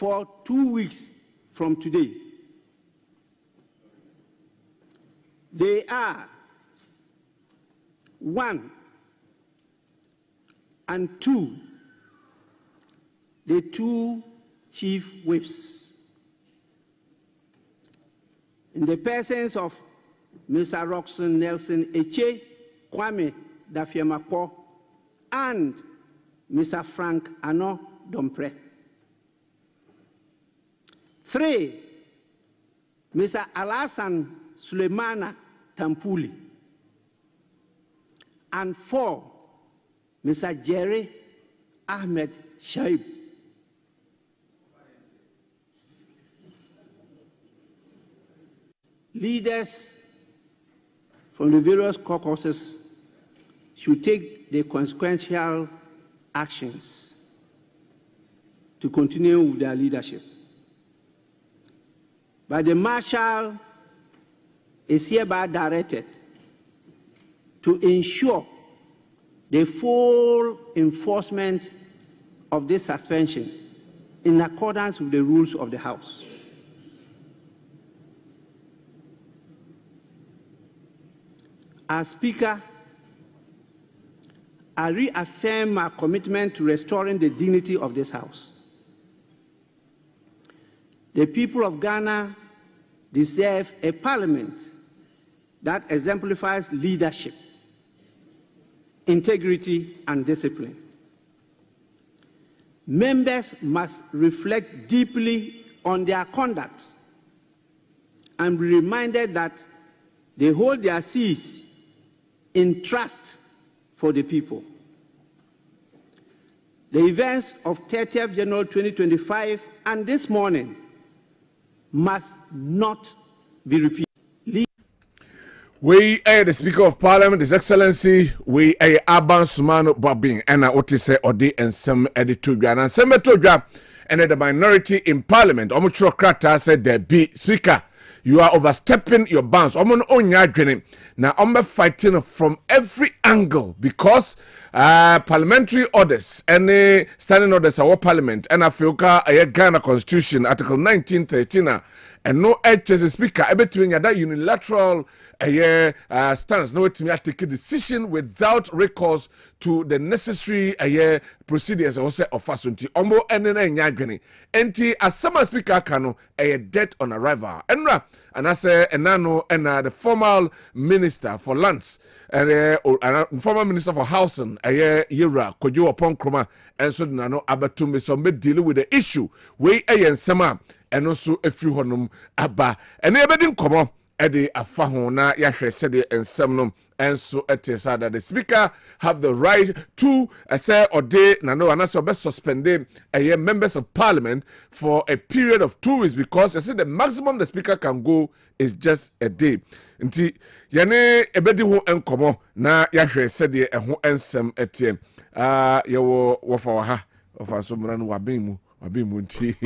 for 2 weeks from today. They are 1 and 2, the 2 chief whips, in the persons of Mr. Roxon Nelson Eche, Kwame Dafiamapo, and Mr. Frank Ano Dompre. 3, Mr. Alasan Suleimana Tampuli. And 4, Mr. Jerry Ahmed Shaib. Leaders from the various caucuses should take the consequential actions to continue with their leadership. But the Marshal is hereby directed to ensure the full enforcement of this suspension in accordance with the rules of the House. As Speaker, I reaffirm my commitment to restoring the dignity of this House. The people of Ghana deserve a parliament that exemplifies leadership, integrity, and discipline. Members must reflect deeply on their conduct and be reminded that they hold their seats in trust for the people. The events of 30th January 2025 and this morning must not be repeated. We are the Speaker of Parliament, His Excellency. We are Aban Sumano Babin, and I want to say Odi and some editorial and some editorial, and the minority in Parliament. Omuchro Krata said there be Speaker. You are overstepping your bounds. Omon onya dwene. Now I'm fighting from every angle because parliamentary orders, any standing orders our parliament, and Africa Ghana Constitution, Article 1913, and no edge as a speaker, between that unilateral stance, no to me take a decision without recourse to the necessary procedures also of fasunti. Ombo enne enti as summer speaker kano a debt on arrival. And I say enano and the former minister for lands and former minister for housing yera kojo upon kroma and so nano abatumbe so me deal with the issue we and summer and also a few honum abba and everything come on Eddie Afahona Yashe said and Semnum and so it is that the speaker have the right to say or day no and also best suspended members of parliament for a period of 2 weeks because I said the maximum the speaker can go is just a day. Nti yane ebedi ho enkomo na Yashe said e ho ensem etie yewo wofa ha ofa so mra no wabemu nti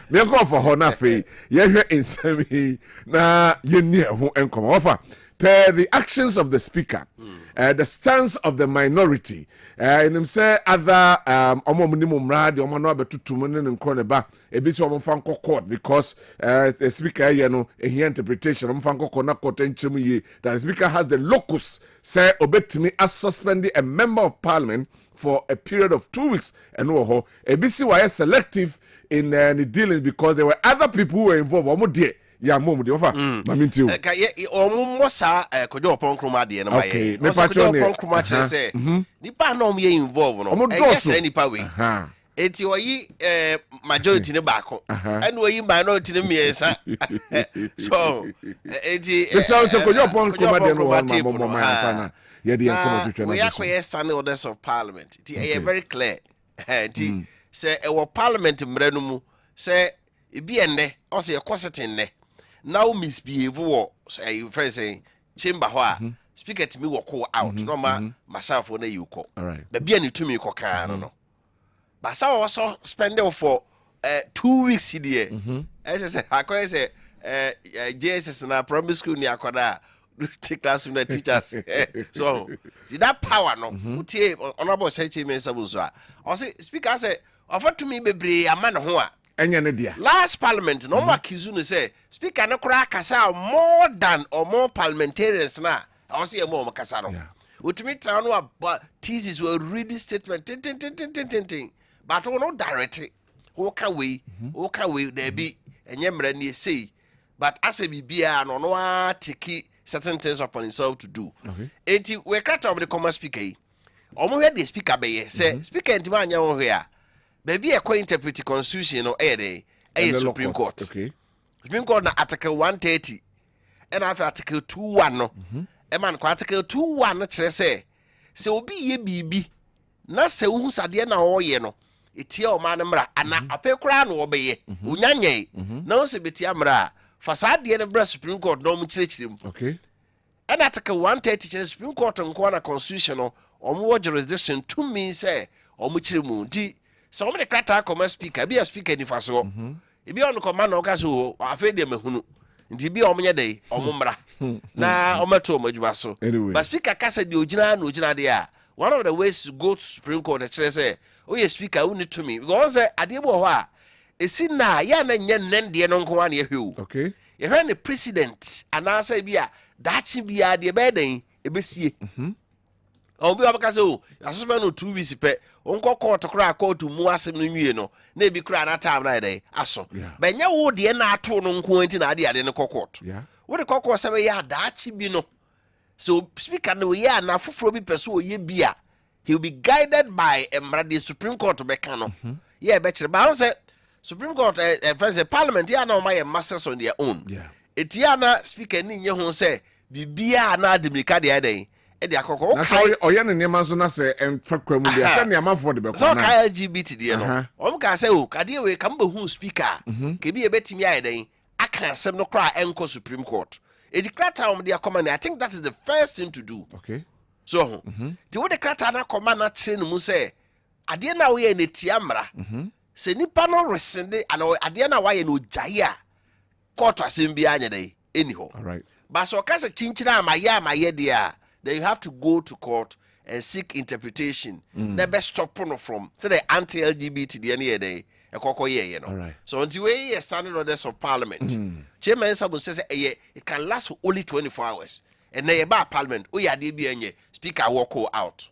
me ko for ho na fe ye hwe ensem hi na ye ni ho enkomo ofa per the actions of the speaker, the stance of the minority, and him say other minimum rad, the omano betutumun and croneba, a bit of fanko court because the speaker, a here interpretation of fanko kona cotenchumi that the speaker has the locus say obey me as suspending a member of parliament for a period of 2 weeks and no a BCYS selective in the dealings because there were other people who were involved. Ya mom de ofa maminti o ka ye omo sa kojo opon kroma de na maye me pa cho ne opon kroma che se nipa na ye involve no yes nipa we eti oyi majority ne baako and oyi minority ne miensa so eti the sound se kojo opon kroma de no one mama man sana ye de enkomo twetwe na we akoye standing orders of parliament eti e very clear eti se e wo parliament mra no mu se e bi enne o se e kosetin ne now misbehave wo friend saying chamber ho speaker to me walk out no myself na you call the be any to me ko kan no but so also spend for 2 weeks there as say akoy say JSS na primary school ni akoda take class with the teachers so did that power no utie honorable say chairman sabuzo I say speaker say offer to me bebre amana ho a Last parliament, no more Kizuno say, Speaker no crack more than or more parliamentarians now. I see a more Casano. Which means I know about thesis were reading statement, but no directly. Walk away, there be, and Yemren say, but as a BBA no take certain things upon himself to do. Okay. We cut off the common speaker. Almost heard the speaker by say, Speaker and Timanya here. Baby, a interpret the constitution or a Supreme Court. Okay. Supreme Court na Article 130. And after Article 2:1 no. A man Article 2:1 no say. So obi ye bibi. Na se hu sade na oye no. Etie o man mra ana apekura na obeye. Unyanye. Na o se betia mra. For sade na bra Supreme Court no mu kirechirem. Okay. And Article 130 Supreme Court nko na constitution no. Omo jurisdiction to mean say omo kiremu di. So many crata come speaker, be a speaker in Faso. If you on the command of Casu, I feel them who be on your day, or Mumbra. Now, Omato Majuaso. Anyway, but Speaker Casa de Ujina dia. One of the ways to go to Supreme Court, the say, oh, yes, speaker, only to me. Because I did what a sin now, yan and yen, dear Uncle Hill. Okay. You heard the president, and I say, be a Dachi be a dear bedding, a BC. Oh, be up Caso, a spend 2 weeks pet. Unko court to cry court to Muasem no, maybe cry that time right day. Aso. But ya would the na tone on quentin idea in the court. Yeah. What the court was say, yeah, that be no. So speaker no ya na fufro be pursue ye bia. He'll be guided by the Supreme Court to Becano. Yeah, betcha. But say Supreme Court first Parliament, yeah, no my masters on their own. Yeah. Etiana speaker ni ye say, bibia na demika de day. Na so oya ne nneema so na se entwakwa mu dia se ne amafo de be so ka LGBT de no o ka say o ka de we ka mba hu speaker ke bi e betimi aye den aka asem no kra enko Supreme Court e di krata om de akoma I think that is the first thing to do. Okay. So the wo de krata na akoma na tre no mu say ade na wo ye ne tiamra se nipa no resende ana ade na wa ye no gyae a court asem bi anya den anyhow. All right. But so ka se chinchira amaye dia. Then you have to go to court and seek interpretation. Never stop from say the anti-LGBT the any day. All right. So until we standing orders of Parliament, Chairman Sabu says it can last for only 24 hours. And then about Parliament, Speaker walk out.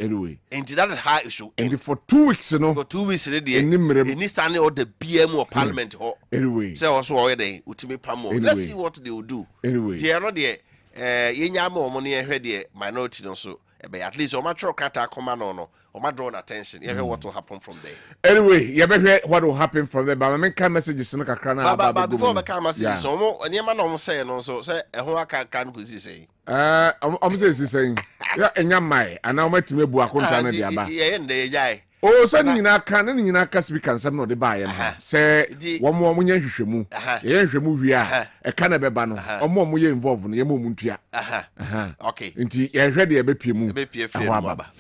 Anyway, and that is how it should end. And for 2 weeks, you know, for 2 weeks, it needs standing or the BM or Parliament. Anyway, so also already, let's see what they will do. Anyway, they are not there. Yenya more money here minority no so at least o matro kata come no o ma draw attention you hear what will happen from there. Anyway, you better what will happen from there, but I mean can messages no kakra na but before the camera say so mo anyama no say no so say ehun aka kan ko si say saying ya enya mai ana o matime bu akonta na dia ba ye nde jai o so ni na ka speak and some no de buy no say wo mo nya hwehwemu ye hwehwemu wi a e ka na beba no o mo ye involve no ye mo muntua okay nti ye hwe de ye bepie mu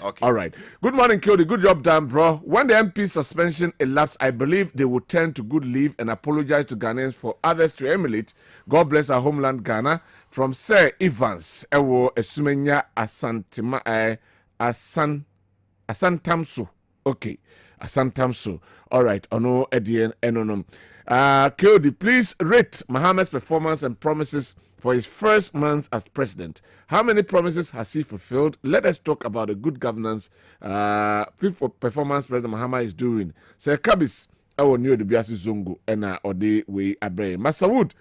okay. All right, good morning Kodi, good job done bro. When the MP suspension elapsed, I believe they will turn to good leave and apologize to Ghanaians for others to emulate. God bless our homeland Ghana. From Sir Evans ewo esumenya asantima asantamso. Okay, asantamso. All right, ono edien enonom. Kodi, please rate Mohammed's performance and promises for his first month as president. How many promises has he fulfilled? Let us talk about the good governance performance President Mohammed is doing. Sir Kabis ewo new de biasu zongo ena ode we abre Masawood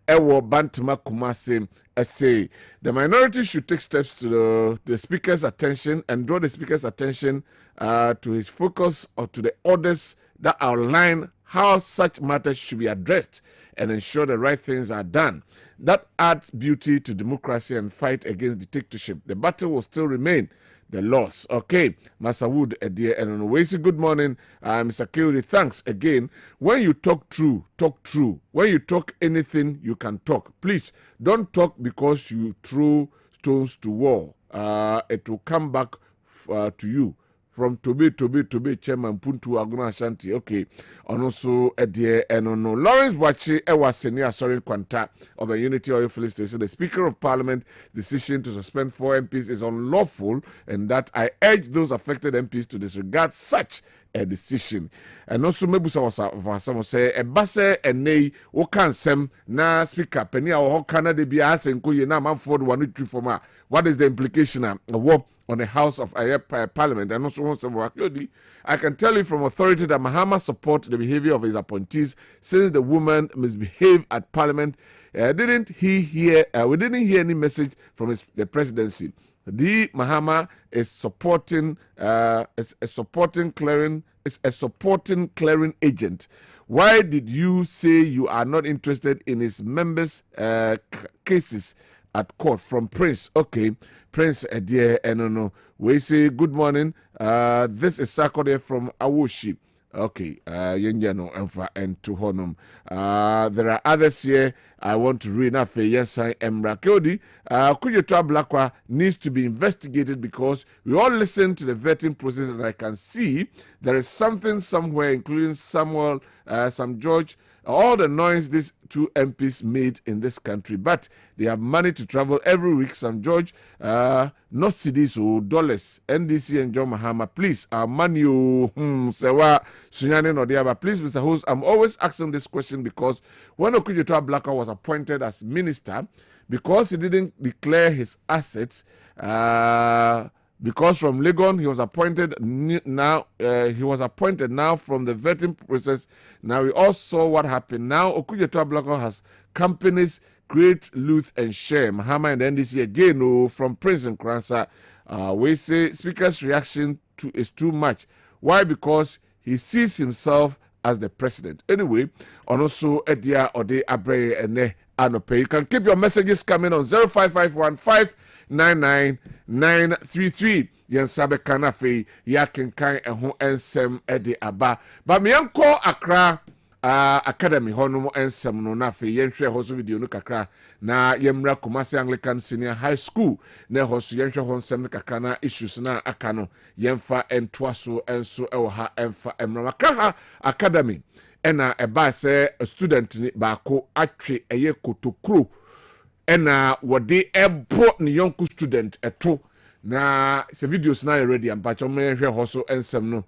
ewo Bantama Kumasi say the minority should take steps to the speaker's attention and draw the speaker's attention to his focus or to the orders that outline how such matters should be addressed and ensure the right things are done. That adds beauty to democracy and fight against dictatorship. The battle will still remain the laws. Okay, Masawood, dear and Onowesi, good morning. Mr. Kewdy, thanks again. When you talk true, talk true. When you talk anything, you can talk. Please, don't talk because you throw stones to wall. It will come back to you. from Tobe Chairman Puntu Aguna Ashanti. Okay, and also no Lawrence Wachi Ewa Senior Sorin Kwanta of a Unity Oil Filling Station. The Speaker of Parliament decision to suspend 4 MPs is unlawful, and that I urge those affected MPs to disregard such a decision. And also mebusa was say a basse and nay wo kan sem na speaker penny or Canada be asenko ye na man forward one for what is the implication of war on the House of Parliament? And also I can tell you from authority that Mahama supports the behavior of his appointees since the woman misbehaved at Parliament. We didn't hear any message from the presidency. The Mahama is supporting clearing agent. Why did you say you are not interested in his members' cases at court? From Prince. Okay, Prince, dear, no. We say good morning. This is Sakode from Awoshi. Okay, Yenjano and to Honum. There are others here I want to read. Yes, I am Rakodi. Kuyotoa Blakwa needs to be investigated because we all listen to the vetting process, and I can see there is something somewhere, including Samuel, Sam George, all the noise these 2 MPs made in this country, but they have money to travel every week. Sam George, not cedis or dollars. NDC and John Mahama, please, our money, Sewa, Sunyane Nodiaba, please, Mr. Host. I'm always asking this question because when Okujotoa Blakwa was appointed as minister, because he didn't declare his assets, because from Legon he was appointed now. From the vetting process. Now we all saw what happened. Now Okujotoa Blakwa has companies Create, Luth, and Share. Mahama and NDC again. From Prince and Kransa, we say Speaker's reaction is too much. Why? Because he sees himself as the president. Anyway, on also Edia Ode Abre and Anope. You can keep your messages coming on 0551599933. Yen sabe kanafe ya kenkan eho ensem ede aba. Ba me yanko Accra Academy hono ensem no na fe yenhwe hoso video no kakra na yemra Kumasi Anglican Senior High School na hoso yenhwe ho ensem kakra na issues na aka no yemfa entwaso enso ewo ha emfa emra Accra Academy. Ena eba se student ni baako atwe eye kotokro ena wode ebo ni yonku student eto na se videos na already ampacho menhwe hoso ensem no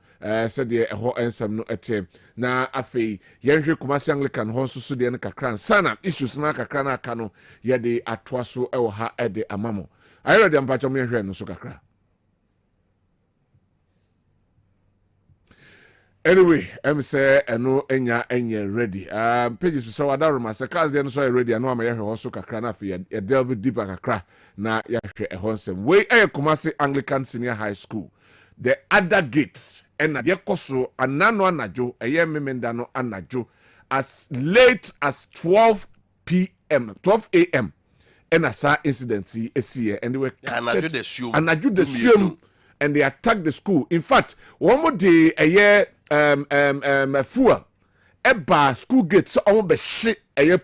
se de eho ensem no ete na afei yenhwe Kumasi Anglican hoso so de ne kakran sana issues na kakra na aka no ye de atoaso ewo ha ede amamo already ampacho menhwe no so kakra. Anyway, I'm say no enya ready. Pages so adaroma se cars dey no so ready. I know am ye also kakra na fe ye delve deeper kakra na ye hwe e honsem. We Kumasi Anglican Senior High School. The other gates and na ye koso anano anajo eye memenda no anajo as late as 12 a.m. and asa incident esi and they were anajo the sume and they attacked the school. In fact, one more day a year fuel eba school gate so almost be shit a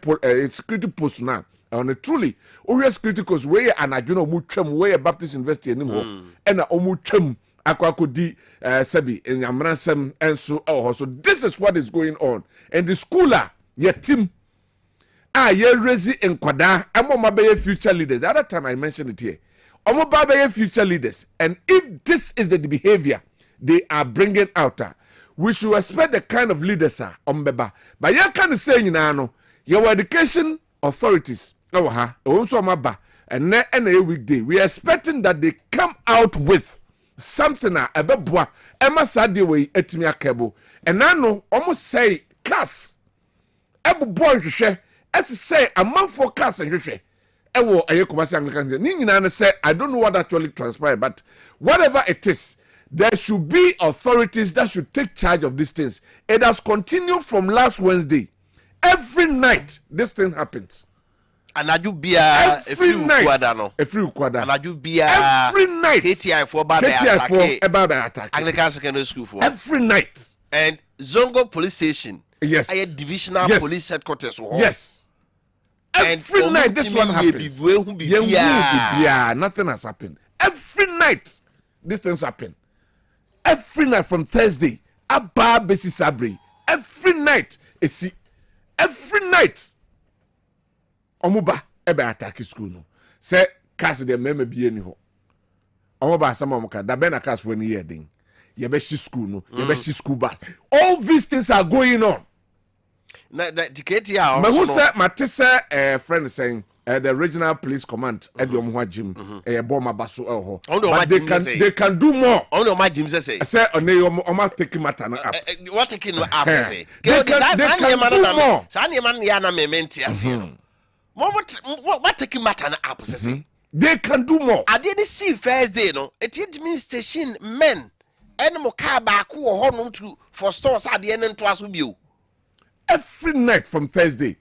security post now on a truly area security cause where anajuno mutwam where Baptist University anymore and omutwam akwakodi sebi in yamransem enso so this is what is going on and the schooler your team ye raise enkwada amoma be future leaders. The other time I mentioned it here, amoma be future leaders, and if this is the behavior they are bringing out, we should expect the kind of leaders ombeba. But you can say your education authorities and a weekday we are expecting that they come out with something ebeboa ema sade we etimi akebo and nano almost say class ebubo hwehwe say a month for class hwehwe ewo Kumasi Anglican ni nyina say I don't know what actually transpired, but whatever it is, there should be authorities that should take charge of these things. It has continued from last Wednesday. Every night, this thing happens. Every night. Every night. KTI for attack. Anglican Secondary School for. Every night. And Zongo Police Station. Yes. A divisional police headquarters. Yes. Every night, this one happens. Nothing has happened. Every night, these things happen. every night from Thursday aba besi Sabri every night esi every night omuba ebe attack school no say cast the meme bi eni ho omuba asama omuka da be na cast for any year den ye be school no ye be school bus all these things are going on na ticket ya me who say matese friend saying the regional police command edom ho agim bomb baso ho but they can do more only my gym say only o take matter up what taking up say they can do more sane man ya na mementi ase what taking matter up say they can do more I didn't see first day no it means station men enemo car back ho no to for stores at the end to aso bio every night from Thursday,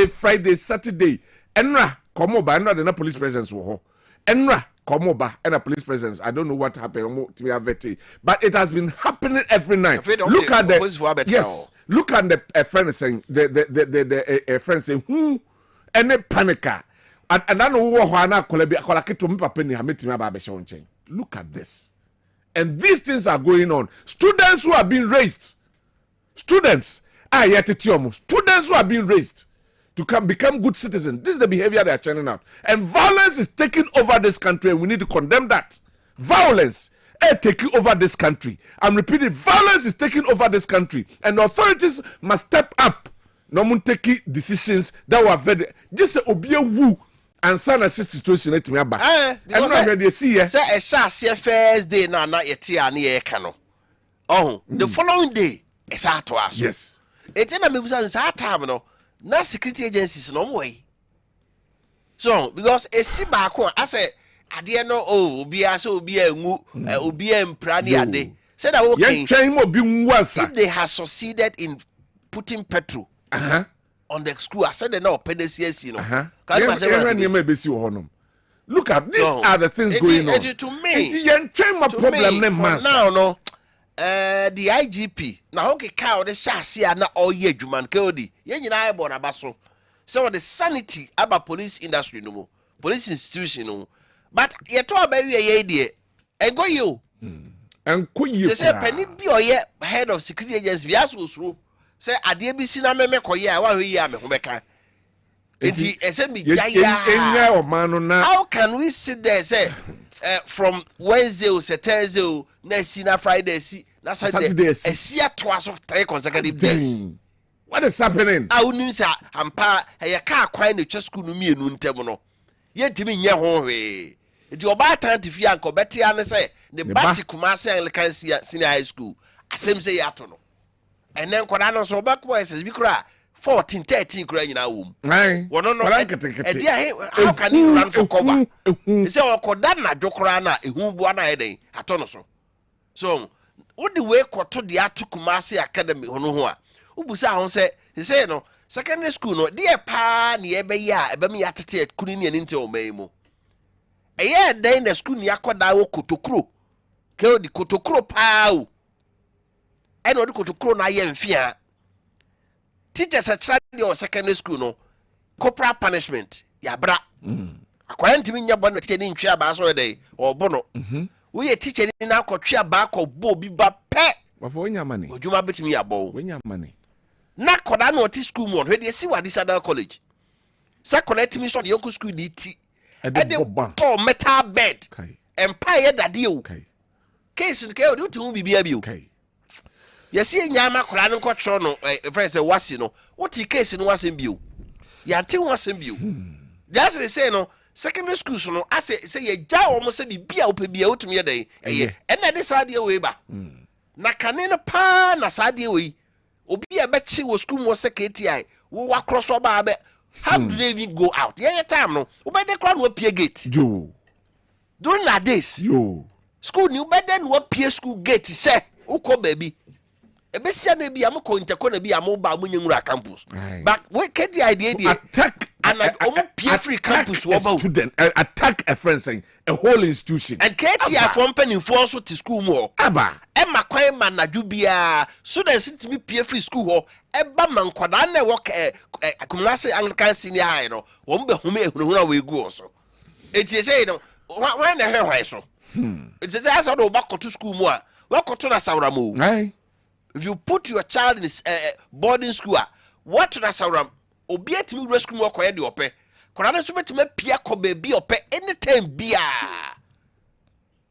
Friday, Saturday. Enra komo ba enra the police presence wo ho. Enra komo ba and a police presence. I don't know what happened to me avete, but it has been happening every night. Look at the yes. Look at the friend saying the friend saying who any panicker and I know wo ho na kola keto me papa ni ha metimi aba be shon. Look at this. And these things are going on. Students who are being raised. Students who are being raised to become good citizens. This is the behavior they are churning out. And violence is taking over this country, and we need to condemn that. Violence is taking over this country. I'm repeating, violence is taking over this country. And the authorities must step up. No one take decisions that were very just obey woo and sign a situation to me about. And I'm ready to see say a shall first day na yet cano. Oh, the following day is out to us. Yes. It's in a museum time no. Na security agencies no way. So because a sibako I say ade no obi aso obi enwu obi empra ne ade said that okay if they have succeeded in putting petrol on the school I said they no pedestrians no look at these are the things going on to me problem now no the IGP na okay cow the shasi na all year juman kodi ye nyina e bona baso so the sanity about police industry no police institution no but ye to aba ye de e go you and koye they say penny bi oye head of security agency bi aso osuro say ade bi si na me koye a wa hwe am ho beka enti ese mi enya o man no na how can we sit there say from Wednesday or Thursday na Friday see na Saturday esia to aso 3 consecutive days. What is happening? Unim sa ampa ye ka kwan na twa school no mienu ntem no ye ntimi nye ho hwe enti oba attentive ya nko beti ane say the bati Kumasi Anglican Senior High School asem say ya to no enen kwada no so oba ko ss bi kura 14 13 kura nyina wom wono no e how can you run for cover e say okoda na dwokora na ehu bua na eden ato no so what the way koto the atu Kumasi Academy hono ho a ubusa ho say no secondary school no de pa na ebe ya ebe me atete kuni ne nte o mai mu eye den the school ni akoda wo kotokuro ke o di kotokuro pa o e no di kotokuro na ye mfia teachers at the secondary school no corporal punishment ya bra akwaya ntimi nya bɔ no teacher ni ntwe aba so dey obo no we ye teacher ni na akɔtwe aba akɔbɔ bi ba pɛ wafo nya mane ojuma betimi ya bɔ we nya mane na koda no ti school mo hwe de si wadi Sada College sa connect me so de yoku school ni ti e de oh metal bed empire dade o case nke o de tu bibia bi o yes ye nyama kola no kɔtro no friend say wasi no what case no wasem bi o ya ti wasem bi o just say no secondary schools no ase say ye ja o mo say bibia o pe bia o tumi ye den eye na de sade we ba na kane no pa na sade we obi e be chi wo school mo secretary wo wa cross oba be how do they even go out ye time no wo be de cross no pie gate jo during that days yo school ni wo be de no pie school gate say uko baby ebesia na bi amko nteko na bi amoba amunyewura campus but we get the idea the attack and like pie free campus wo ba student attack a friend saying a whole institution and KTI from penny for so to school mo aba e makwan manaju bia students to pie free school ho e ba mankwada na work Kumasi Anglican Senior High no wo be home ehunu na we gu so e tie say no when na hwe so it is as do back to school mo a Welcome to Nasauram. Aye. If you put your child in boarding school, what to Nasauram? Obiet me rescue more quiet the ope. Korana so me pia ko baby ope anytime bia.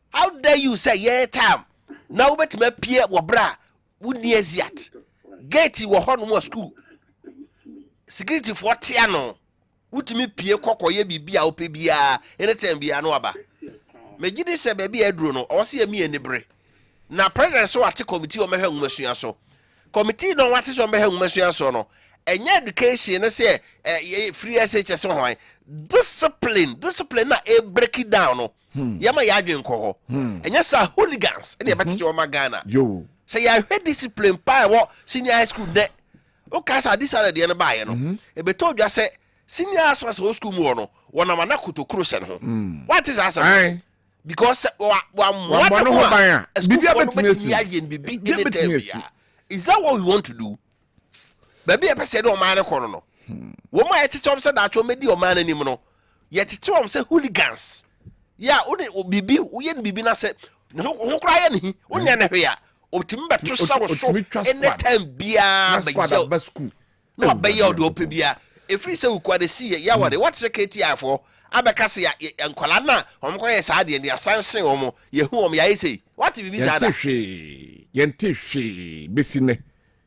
How dare you say yeah time? Now bet me pia wo bra. Wouldn't yet. Gate wo hon mo school. Security for tiano. Would me pia koko ye bibia ope bia anytime bia no aba. Me gidi se baby edro no o se mi enibre. Na president so ate committee o mehwe ngumasua so. Committee no wate so mehwe ngumasua so no. Enya education na say free SHS ho. Discipline na e break it down no. Yama ya adwen ko ho. Enya sa hooligans e de betete o magana. Yo. Say ya hwe discipline pa wo senior high school de. O ka sa this are de no bae no. E be told you say senior high school mu no. Wona mana kutokuro sen ho. What is answer? Because is that what we want to do? Baby, I said, "Oh man, no. Woman, I teach them said that you made your man anymore. Yet teach them say hooligans. Yeah, only bibi, we ain't bibi na say no cry any. Only na here. Otimba to so anytime bia be school. No be your do bia. If we say we kwade see ya what's the KTI for? Abekase ya nkwala na omko ye saa de ne asansen omo ye hu om ya ese what be bizarre yente hwe besine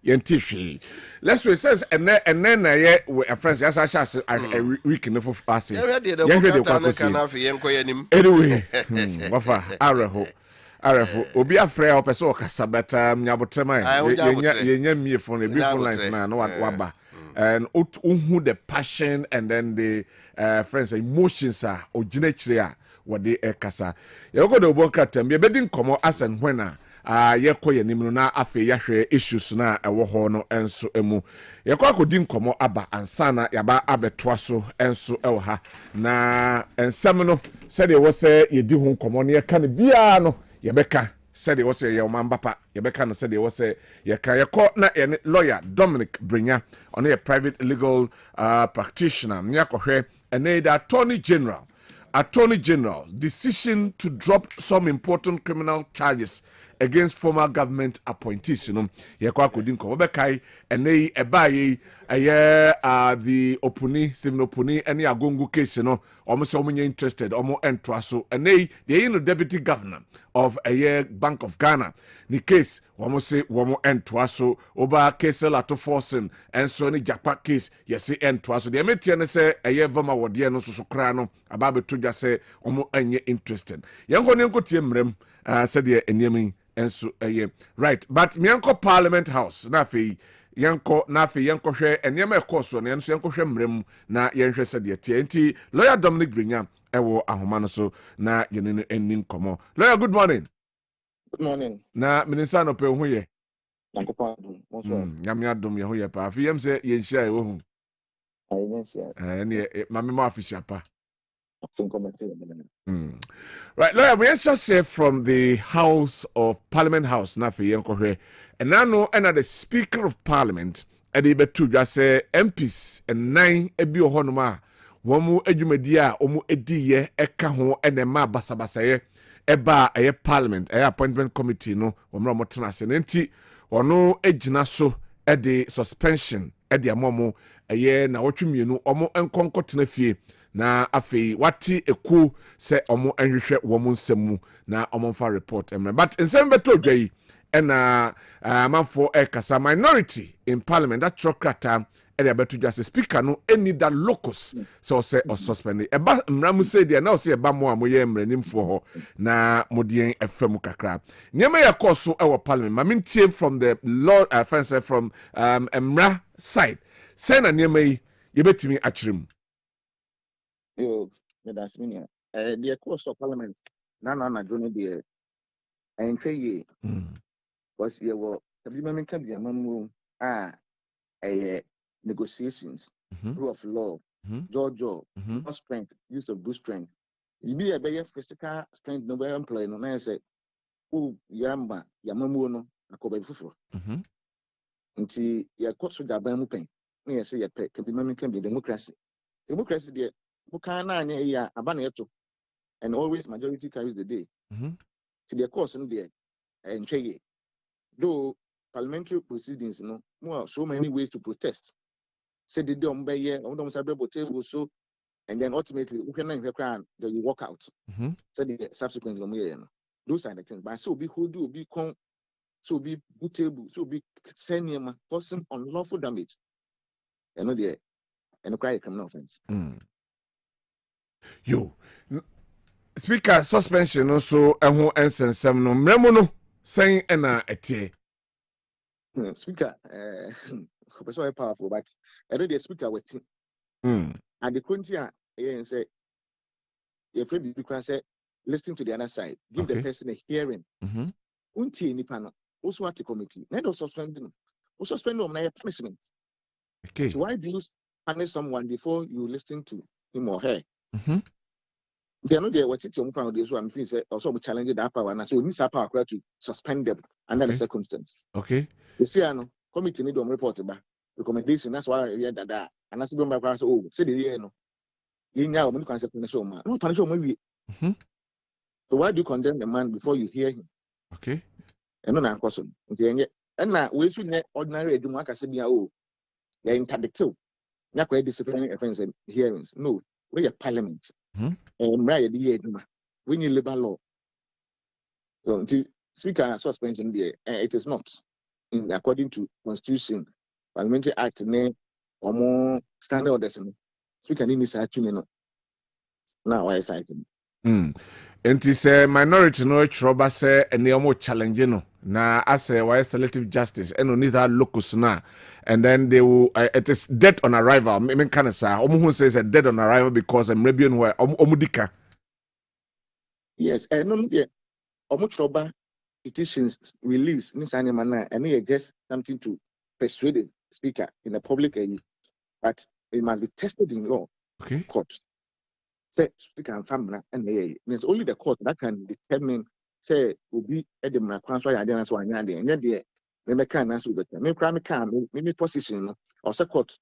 yente hwe let's say says and then na ye a friends as I shall a week in for us ye hwe de kwakosi anyway wafa arefo obi afre opese okasa beta nyabotrema ye nya miefo na beautiful lines na no waba and who the passion and then the friends emotions are ogina kire a what they kasa ye go do bonka tem be bedin komo asen hwena ye koye nim no na afi ya hwe issues na ewo ho no enso emu ye kwa kodin komo aba ansana yaba abetoa so enso ewo ha na ensem no se de wo se ye di ho komo ne ye ka ne bia no ye beka said it was a Yomambapa, Yabeka said it was a Yakayako, na lawyer Dominic Brinya, on a private legal practitioner, Nyakohe, and the Attorney General's decision to drop some important criminal charges against former government appointees. You know, Yakwa couldn't come back, and they ebaye the Opuni, Stephen Opuni, and the Agungu case, you know, almost so many interested, almost entraso, and the deputy governor of a Bank of Ghana. The case, almost say, womo entraso, over case lato forcing, and so any Japan case, yes, entraso. The American say, a year Vama Wadiano Susukrano, about to just say, almost any interested. Young Honenko Timrem, said ye, and yemi, and so a year. Right, but Mianko Parliament House, Nafi. Yanko nafi yanko hwe enyema ekoso na enso yanko hwe mrem na yenhwe se de tie nti lawyer Dominic Brinya ewo ahoma no so na yenene enin komo lawyer good morning. Good morning. Na minister no pe hu ye Dankwah bonso nyame adom ye hu ye pa afi yem se yenhia e wo hu ne mame ma afisia pa right lawyer we just say from the House of Parliament House nafi yanko hwe and now the Speaker of Parliament and the betu just say MPs and 9 ebi ohonoma womu edwumadi a omu ediye eka ho ene ma basabasaye eba eye Parliament eye appointment committee no womra motena se nti wono egina so e de suspension e de amomo eye na wotwemienu omo enkonkotena fie na afei wati eku se omo enhwehwe womu nsemu na omo fa report emre but nsem beto dwai ena manfo kasa minority in parliament that chokrata e dey beto just speaker no any that locus so say or suspend e ba mramu say dey na say e ba mo amoye mranimfo ho na modien efam kakra nyema ye course e wo parliament ma mintie from the lord friends from emra side say na nyema yi ye betimi akyerem yo that's mean the course of parliament na journey there and ye was ye wo Parliament can be a mamu negotiations rule of law Georgia strength use of good strength you be a better physical strength no be employ no na say oh yamba yamamu no akoba fufuro nti ye course da ban mu pen na ye say ye pe Parliament can be democracy there bukan na anya ya aba na yeto and always majority carries the day to the course no there and though parliamentary proceedings, so many ways to protest. Say the table so, and then ultimately we can then you walk out. So the subsequently, those are the things. But so be who do be con, so be table, so be sending causing unlawful damage. There, and cry a criminal offense. Yo, Speaker suspension also and some no memono saying etie. Speaker, so powerful, but I know the speaker with and the country say your friend because listen to the other side, give the person a hearing. Unti ni panel also at the committee. Let us suspend them. Also suspend them on punishment. Okay. So why do you punish someone before you listen to him or her? They are not there. What it's your found this one. Please also challenge that power, and I say we need that power to suspend them under the circumstance. Okay. You see, I know committee need to report about recommendation. That's why I hear that. And I see them back and say, oh, say the year no. You know, when you can say punish man. No punish man. So why do you condemn the man before you hear him? Okay. And no question. And now we should not ordinary education can say be oh, they're interdictive. Not quite disciplinary offense and hearings. No, we're a parliament. And right the year, we need labor law. So the speaker suspension there, it is not in according to Constitution, Parliamentary Act, or more standard orders. Speaker need to actually now I cited. And it's a minority no trouble say and the challenge no na as a selective justice and only that locus na and then they will it is dead on arrival. I can say who says a dead on arrival because I'm rebellion where omudika. Yes, and no trouble petitions release this animal and it just something to persuade the speaker in the public but it must be tested in law. Okay. Court. Say speaker and family and there's only the court that can determine say will be at the Mrakwanso Yadian so and yet me can answer better. Me can me position or say court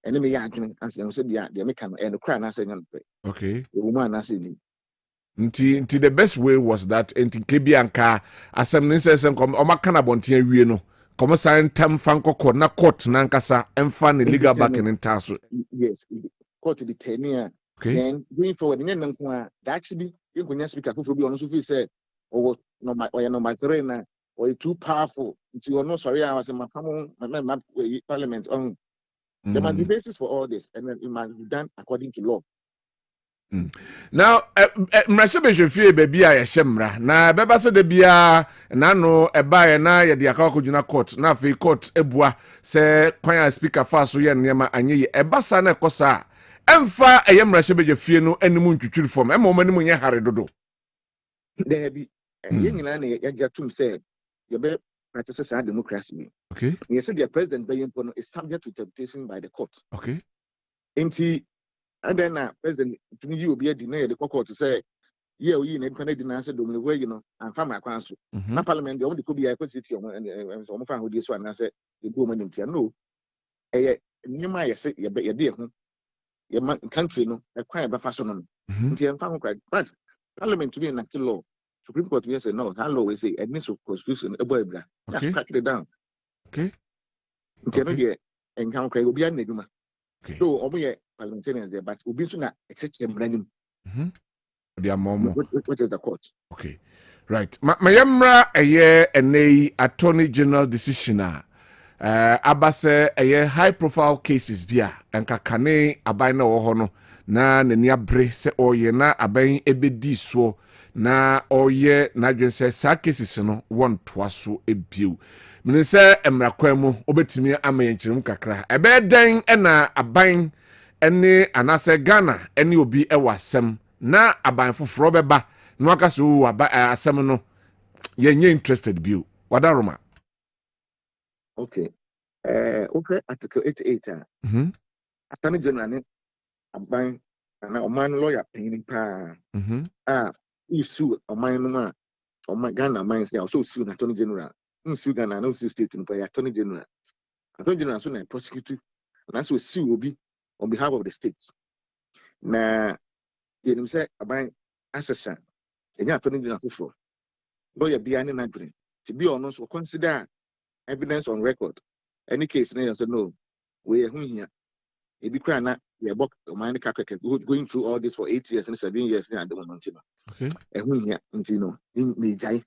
and me arguing and say the me can and the crown answer. Okay. The woman answer. Nti the best way was that nti kebianka assembly says come o makana bontia wie no come sign tam fanko na court na nkasa emfa ne legal back in taso. Yes, court determine. Okay. Then going forward, that should be you can speak for be honest with you say or no trainer or too powerful. You are not sorry, I was in my parliament on. There must be basis for all this, and then it must be done according to law. Now, mrasebe fie baby a yeshemra na beba se de bia na no eba ye na ye de akako juna court na fe court ebua se kwan speaker fa so ye nema anye ye eba sa na ekosa emfa mrasebe fie no animu ntwitwiri form ema omani mu nye hare dodo There be ye nyina na ye gatum say ye be practice our democracy. Okay. You say the president is subject to temptation by the court. Okay. And then president you will be denied the court to say yeah we in independent deny say domini way and farm akwanso na parliament the only could be a city and so fan who this one and say the government no nyuma ye say ye dey ho ye country no e kwan be fashion no nti en fan but parliament to be enact law Supreme Court will say no that law we say it needs to constitution e boy bra just crack it down. Okay. Nti no dey en kan kra obi an adwuma. Okay. So omo parliamentarians there, but Ubi Suna executive branding. They are more. Which is the court. Okay. Right. Mayamra a attorney general decision. Abase a high profile cases bia and kakane abaina ohono na nenia bre se oye na abain ebedi so na oye na dwen se sa cases no won toaso ebiu. Mene se emrakwamu obetimi amayenchirim kakra. Ebe den na abain ene anase Ghana ene obi ewasem na aban foforo beba no akaso asem no yenye interested biu wadaroma. Okay. Okay, Article 88. Attorney General ne aban na oman lawyer paying pa. You sue oman no oman Ghana man say also sue na Attorney General. Sue Ghana no sue state no pay Attorney General. Attorney General so na prosecute na so sue obi on behalf of the states. Na you say aban assessor. Enya Attorney General for lawyer bia ne na dwene. to be honest, we consider evidence on record. Any case, they say no, we are here. If you cry, we are going through all this for 8 years and 7 years. Okay. And we here, in me jai.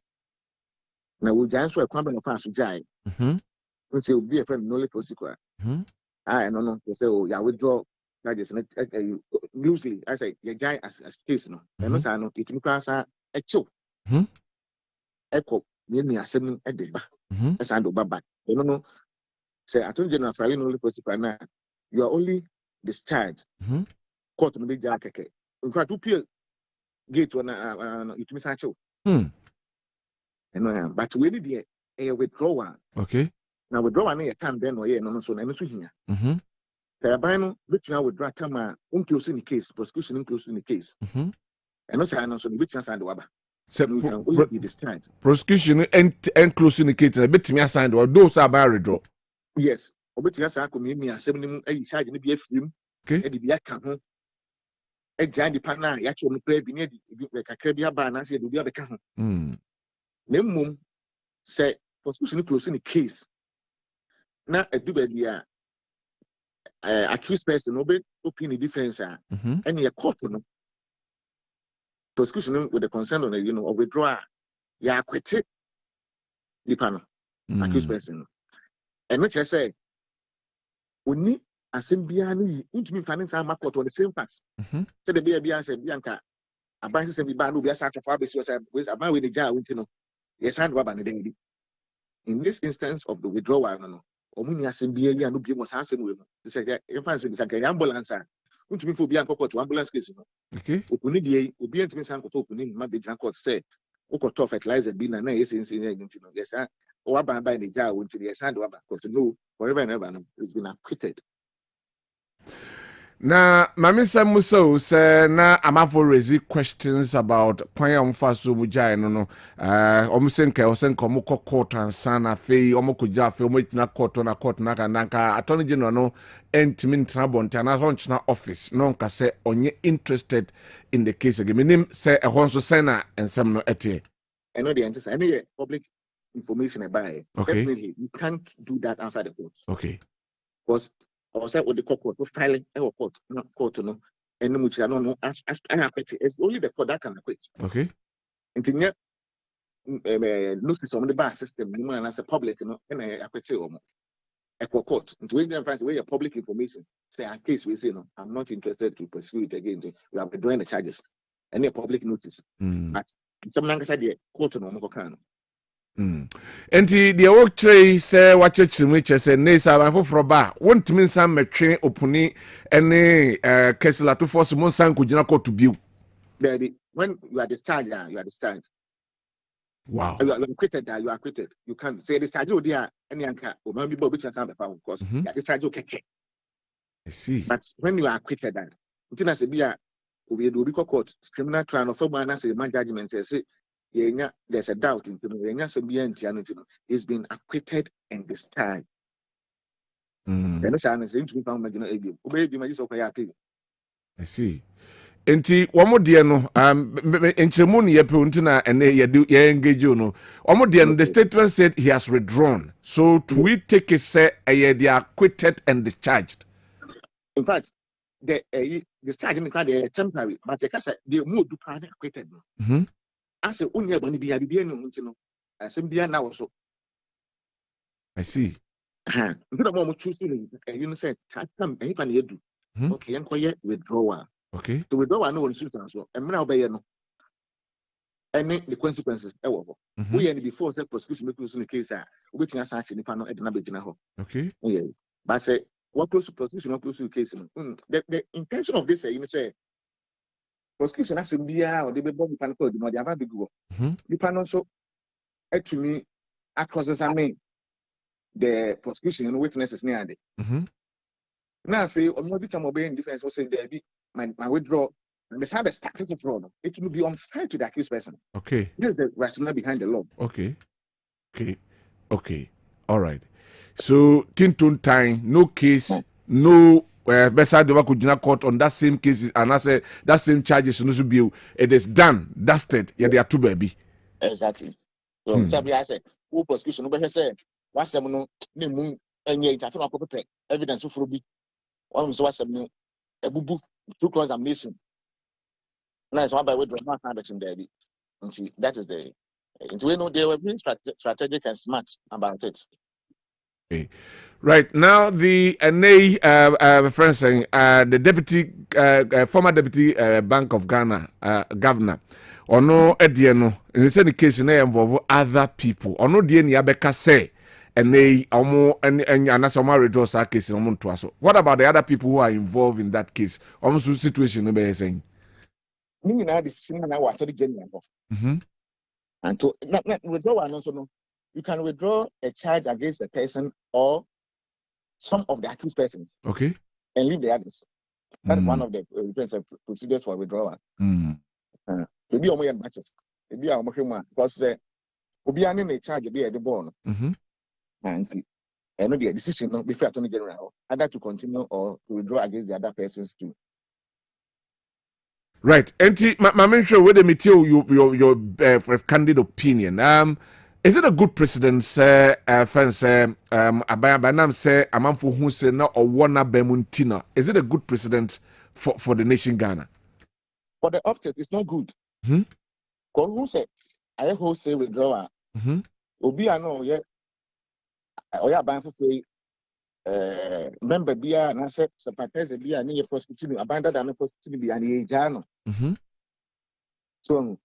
Now we jai so a Kwabena fast jai. We say be a friend no possible. I no. They say oh yeah withdraw. That is loosely. I say you jai as case no. And no say no. It means echo. Echo. Me asem edeba. Esa ando baba. You know. Say Attorney General Faye no possible now. You are only discharged. Court no be jai keke. In fact, two peer gate when it means actual. But we need a withdrawal. Okay. Now withdrawal na time then or no so na so here. Terabino which now withdraw time including the case, prosecution including the case. And no say no so which chance and waba. So we be discharged. Prosecution including the case, a bit me assigned or those are by withdraw. Yes. Obeti asa ko me 7 e charge ni be afrim. Okay. E di bi aka ho. E jan di pana ya cho no play bi ne di kakra bi aba na se di bi abeka ho. Na mmom say prosecution closing the case. Na edu ba dia accused person no be open the defense and your court no. Prosecution with the concern on of withdraw ya acquitted the panel accused person. And which I say Uni asembia ni ntumi finance am court on the same facts. Say the be say bianca abanse say be ba no be asa afa be so say about we the jar wint no. Yes and waba ne dey. In this instance of the withdrawal no omuni asembia ya no bi mo san asem we no. Say if fancy be say ambulance ntumi fo bianca court ambulance case no. Okay. Opuni dey obi ntumi san court opuni ma be jan court say ukoto fertilizer bi na yes no. Yes or by the jar went to the sand over no forever and ever it's been acquitted. Na Mamisa Muso say na amafo raise questions about Kwanya Mfaso Mujai no omusenka osenka omukọ court ansana fe omukuja fe omutina court na court na kananka Attorney General no entimi ntrabonta na honchna office no nka say onye interested in the case again minim say ehon so say na ensem no etie. I know the answer. Any public information about it. Okay. Definitely, you can't do that outside the court. Okay. Because I said with the court to filing a court, not court no, and which I don't know as it's only the court that can acquit. Okay. And to get notice on the bar system, you know, as a public, and I acquit a court. And to find the way your public information say a case we say no, I'm not interested to pursue it again. We have been doing the charges. Any public notice. But some like I said, the court no more can. Enti the work tray say what church say nesa ban foforo ba wontimi san metwe opuni ene Kessler to force mon san ko gina court biu. Daddy, when you are discharged, you are discharged. Wow. You are acquitted, you are acquitted. You can't say discharge there any anka or maybe bobi chance am because you are discharged okay. I see. But when you are acquitted that until say bia we do be court criminal trial of man as a man judgment say there's a doubt in it's been acquitted and discharged. I see. Enti wamo die no enchemu ne yepe untina ene ye engage no wamo die no the statement said he has withdrawn, so do we take it say they are acquitted and discharged? In fact the discharge in the temporary but the mood to part acquitted. I say, only when be a no, I say, be now so. I see. The moment choosing, you said, come, and you do. Okay, and quiet withdrawal. Okay. To withdraw, no one suits as well. And now, by no. And the consequences, we and before said prosecution in the case, which is actually the panel at the Nabijana. Okay. Yeah. But say, what close to prosecution, what close to the case? The intention of this, you say, prosecution has to be out, they be bomb pan code, they have a big go. The panel so actually accusing the prosecution and witnesses near it. Now, if you are time obeying defense, will say there be my withdrawal, and the side started to fraud. It will be unfair to the accused person. Okay. This is the rationale behind the law. Okay. All right. So, Tintun time, no case, no. Beside the Wakujina court on that same cases and I say that same charges no be it is done, dusted. Yeah, they are too baby. Exactly. So I say who prosecution no say what's them no name and yet I feel like evidence for be one so what's them a bubu through cross examination. Nice one by way drama conduction there. And see that is the we know they were being strategic and smart about it. Okay. Right now, the friend saying the deputy, former deputy Bank of Ghana governor, or no Ediano, in any case, they involve other people, or no DNA Abeka say, and they are more and Anasama redraws our case in Omontuaso. What about the other people who are involved in that case? Almost the situation, no saying. You know, this is now actually genuine. And to not withdraw one also no, you can withdraw a charge against a person or some of the accused persons. Okay. And leave the others. That is one of the procedures for withdrawal. Maybe on my matches. Maybe I'm because Obi ani may charge be at the bone. And the decision no before Attorney General either to continue or to withdraw against the other persons too. Right. And my mention whether me tell your candid opinion. Is it a good precedent, sir? Friends, Abayam say a man for who say no or one bemuntina. Is it a good precedent for the nation Ghana? For the object, it's not good. Because who say I wholesale withdrawal. Obi ano ye oya ban for say member bia and I said sympathize bia ni prosecuting abandon and prosecuting bia ni ejano. So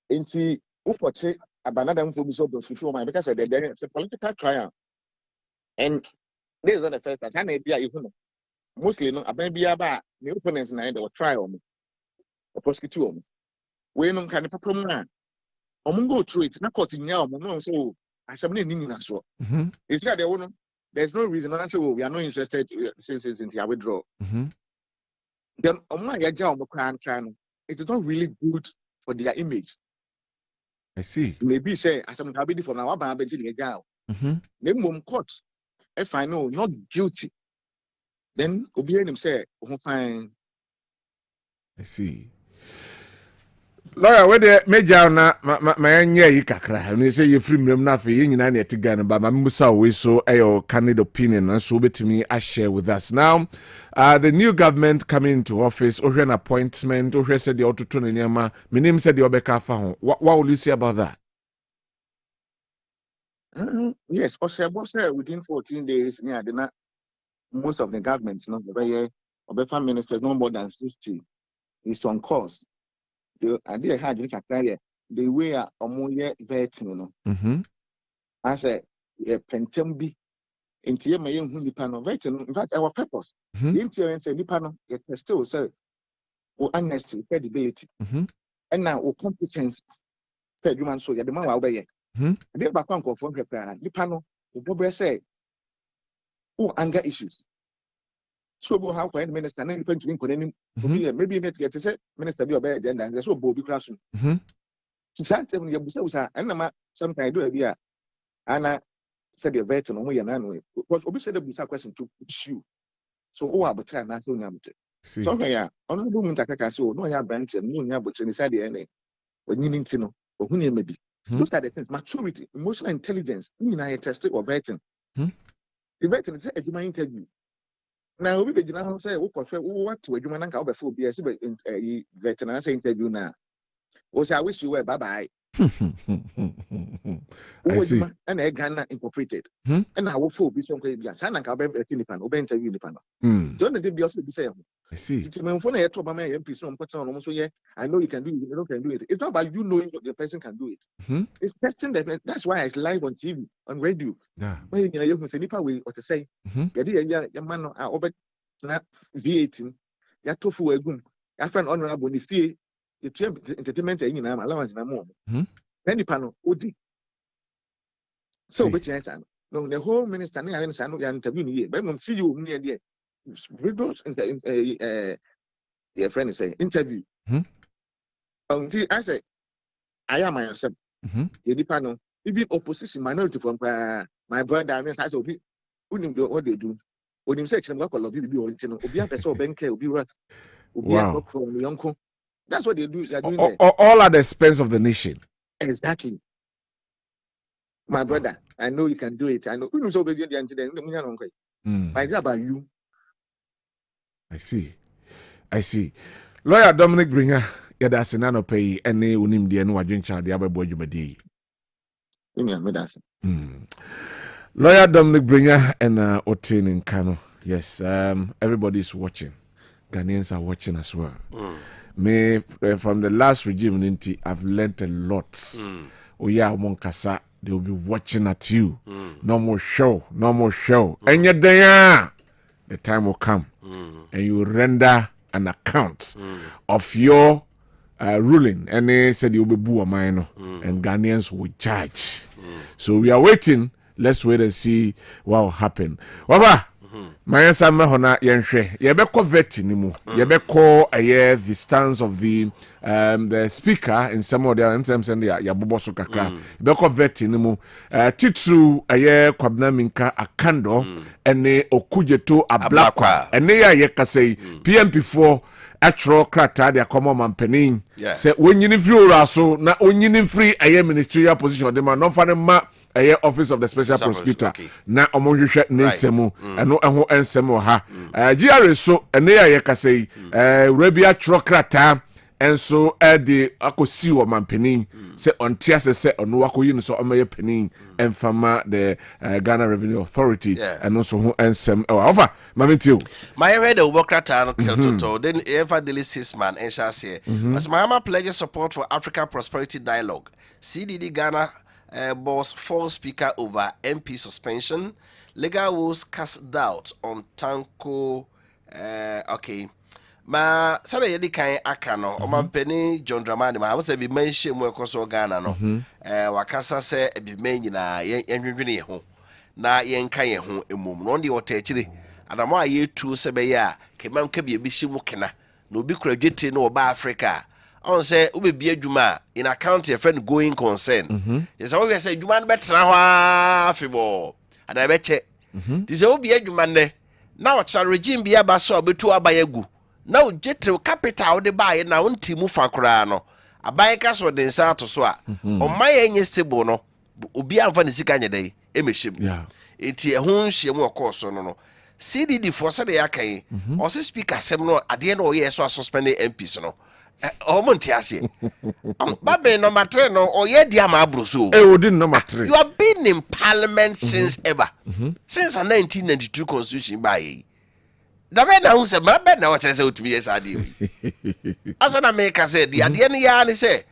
into upoche abandon for so because it's a political trial. And this is not the first time I bia you mostly no aban bia ba the opponents na they will try on the prosecutor. We no can problem na go through it na court nya no so asem na ni na so. It's that there's no reason not say we are not interested since I withdraw. Then it is not really good for their image. I see. Maybe say as I'm happy for now about the jail. Then court if I know not guilty, then Obi him say fine. I see. Lawyer, where the major na my yi kakra. And you say you free me na fe yin na net Ghana ba ma musa we so your candid opinion and so betimi I share with us. Now, the new government coming into office, or an appointment, or said the autotune nyama, my name said the obeka fa ho. What will you say about that? Yes, within 14 days, yeah, most of the governments, not the very ministers, no more than 60 is on course. The idea had the way a omoye vetting no. I said pentembi into my young Nipano vetting. In fact, our purpose. The interior say Nipano yet still say honesty, credibility, and now competence. Human so the man will obey. The back on for Nipano, the Bobre say anger issues. So how can minister and depend to me maybe get to say minister be obey then and there's no Bobby classroom. Sometimes I do a beer and I said the vet and only an because Obi said the question to you. So but try not so so yeah, on the woman that so no ya branch and no ya but inside the end when you need to know or who maybe. Those are the things maturity, emotional intelligence, I tested or vetting. The vetting is a human interview. Now we begin to say, what to a human and cover for BS veteran interview now. Was I wish you were bye bye. I see. And a Ghana incorporated. And I will full be some way. San and Cabin interview the panel. John did be also the same. I see. It's when I told my MP on almost yeah, I know you can do it, you can do it. It's not about you knowing what the person can do it. It's testing that. That's why it's live on TV, on radio. Yeah. When you can say Nipa way what to say. Your man over V18, ya tofu egum, ya friend honorable ni fee, the entertainment allowance na more. Then Nipa no odi. So which answer? No, the whole minister I interview ni but see you near there. Videos your friend say interview. Until I say I am myself. Nipa no even opposition minority from my brother and I say what they do. When you say what color be obi person bank obi rat obi that's what they do. They are doing all at the expense of the nation. Exactly. My brother, I know you can do it. I know. But it's about you. I see. Lawyer Dominic Bringer, yada senano pay any unim di enu wadwin cha de abebo dwumadi. Lawyer Dominic Bringer and Otin in Kano. Yes, everybody's watching. Ghanaians are watching as well. Me from the last regime, I've learned a lot. Monkasa, they will be watching at you. No more show. And yet the time will come, and you render an account of your ruling. And they said you will be boo minor, and Ghanaians will judge. So we are waiting. Let's wait and see what will happen. Waba. My son Mahona Yenshre, Yabeko Veti Nimu, Yabeko the stance of the speaker in some of the MTMs and the Yabuboso Kaka, Yabeko Veti Nimu, Titsu Kwabena Minka Akando, and ne Okujeto Ablakwa, and Nea Yekase, PMP4. Actual crata their common man penning. Say when you view so now when you free a ministerial position, the man not for a office of the special prosecutor. Now among you shut Nisemu and no and Semo ha. GR so and there you say Rabia Trocrata and so the Akosiwa man penning. Say on Tiasa say on Wako Yin so on my penning and Fama the Ghana Revenue Authority and also who and some over. Mamintiu. My head of Wokrata Keltoto, then ever daily 6 man and shall say, as Mahama pledges support for Africa Prosperity Dialogue, CDD Ghana boss false speaker over MP suspension, legal woes cast doubt on Tanko. Okay. Ma sada yedi kan aka no o mampeni John Dramani ma wo be mention mu ekoso Ghana no wakasa se be men nyina yenhwedwene ye ho na yenka ye ho emum no de wotachire adamo aye tu se be ya kemam ka be bishi mu kena na obi kura dwete no oba Africa on say wo be bi adwuma in account your friend going concern yes wo say adwuma no betra ho afebo ada be che this wo bi adwuma ne na wo cha regime bi aba so obetu abayagu now get capital de buy na unti mu fa kura no aban ka so den sa to so a o maye enye stable no obi amfa ne sika nyedai emehiem enti ehun hiem okoso no CDD for say dey akai o se speaker sem no ade no ye so suspend MPs no o monti ase babe number 3 no o ye dia ma abro so odi number 3 you have been in parliament since ever since a 1992 constitution by da be na hu se ma be na wo kire se otumi yes ade wi asana me ka se di ade ne ya ne se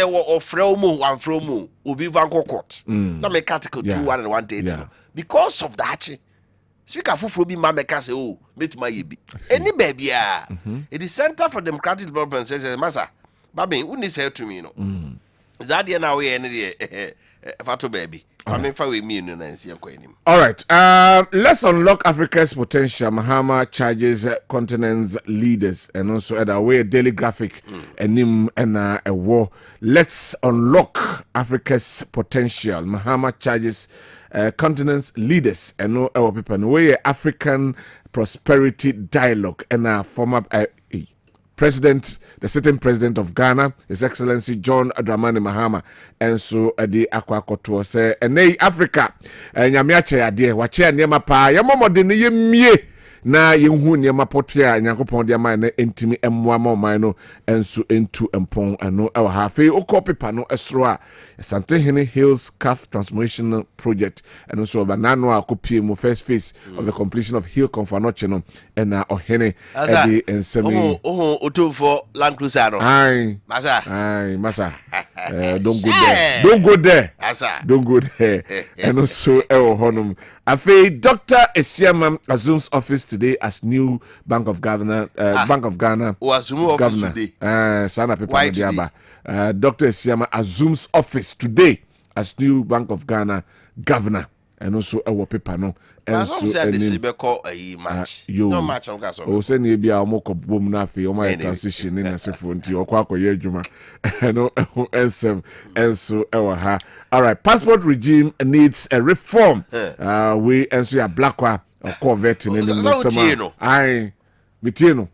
wo ofre omo wan fro omo obi van court na me article 21 and 180 because of that speaker fufuro bi ma me ka se o metima ye bi any baby it is Center for Democratic Development says masa babe uni say to me no that dia na we ne de fato baby. All right. Let's unlock Africa's potential. Mahama charges continent's leaders and also at a way daily graphic and a war. Let's unlock Africa's potential. Mahama charges continent's leaders and no our people. And way African Prosperity Dialogue and former President, the sitting president of Ghana, His Excellency John Dramani Mahama, and so the Akwakoto say, and Africa, and Yamiache ade, wache nyama pa, yamomo de ne mie na yehu nyama potia Nyankopon de ma na entimi emwa ma no enso entu empon ano e ha fe okopepa no esro a Santehene Hills Calf Transformation Project and also banano akopie mu first phase of the completion of Hill Confanoche no and ohene e de ensemi otumfo Land Cruiser no masa don't go there don't go there and also honum afi Dr. Esiama assumes office today as new Bank of Ghana governor. Sana people Diaba. Dr. Esiama assumes office today as new Bank of Ghana governor, and also our paper no. And so this call a match. No match on gas. Oh, send you be a mock of boom nafi or my transition in a sephonti or quack or yejuma. And so our ha. All right, passport regime needs a reform. We and so a Dankwah or Corvette in the summer. Aye, Mitino.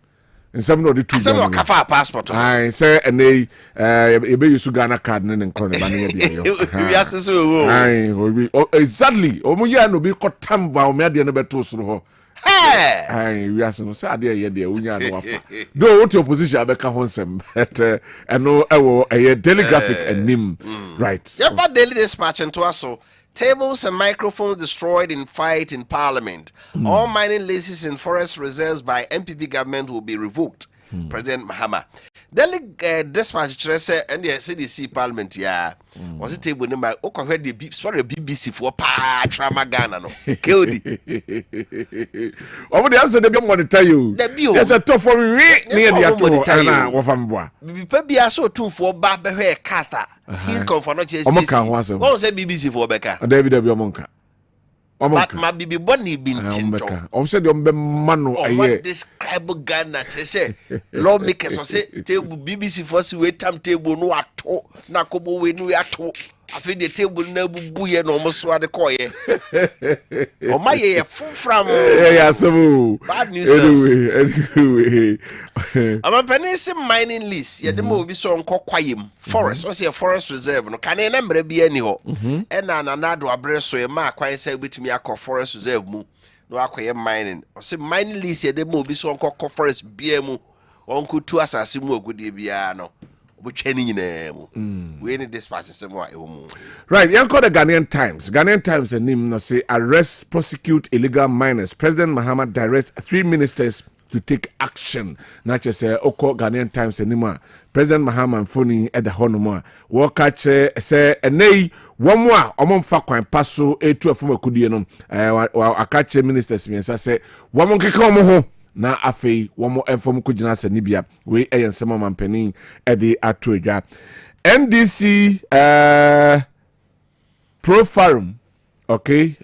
nsɛm no de tu Some no kafa passport. ai say ene e be use Ghana card ne nkro ne ba ne dia yo We are so ai exactly omu ya no bi kotam ba o me ade no beto soro ho hey ai we are so say ade ye de unya no wafa do what opposition abeka ho nsɛm but eno ewo telegraphic enim right yeah, but daily dispatch into us so tables and microphones destroyed in fight in parliament. All mining leases in forest reserves by MPP government will be revoked. President Mahama. Daily dispatch say and the CDC parliament yeah. Was it table number okay the BBC for pa trauma Ghana no. Kodi. Omo dey answer dey monitor you. Yes a tough for we near the ato na wo famboa. Bibi bia so tun for ba be hwe kata. He come for no chase. What say BBC for beka? David omonka. But my bibi boni bin tinto. Said be manu aye. Describe Ghana say lawmakers say table BBC for see wait time table no ato na kobo we no ato. Afi the table na bubu ye no mo so ade koye. O ma ye from yeah so bad news. Anyway. I'm penisi mining lease. Ye dem obi so nko kwayem forest. O say forest reserve no kan na mre bi ani ho. E na na do abre so ye ma kwan say betimi akọ forest reserve mu. No akoye mining. O say mining lease ye dem obi so nko forest bia mu. Onko tu asase mu ogudie bia no. We need dispatch right, you call the Ghanaian Times. Ghanaian Times and him say arrest, prosecute illegal miners. President Mahama directs 3 ministers to take action. Not just say Oko Ghanaian Times anymore. President Mahama and Foni at the Honoma. Walk catch say a nay one more among Fakwan Paso A2 from a Kudianum. I catch ministers means I say one more come home. Na afei womo enfom kugina sanibia we eyensema mampani e de atoadwa NDC Pro Forum okay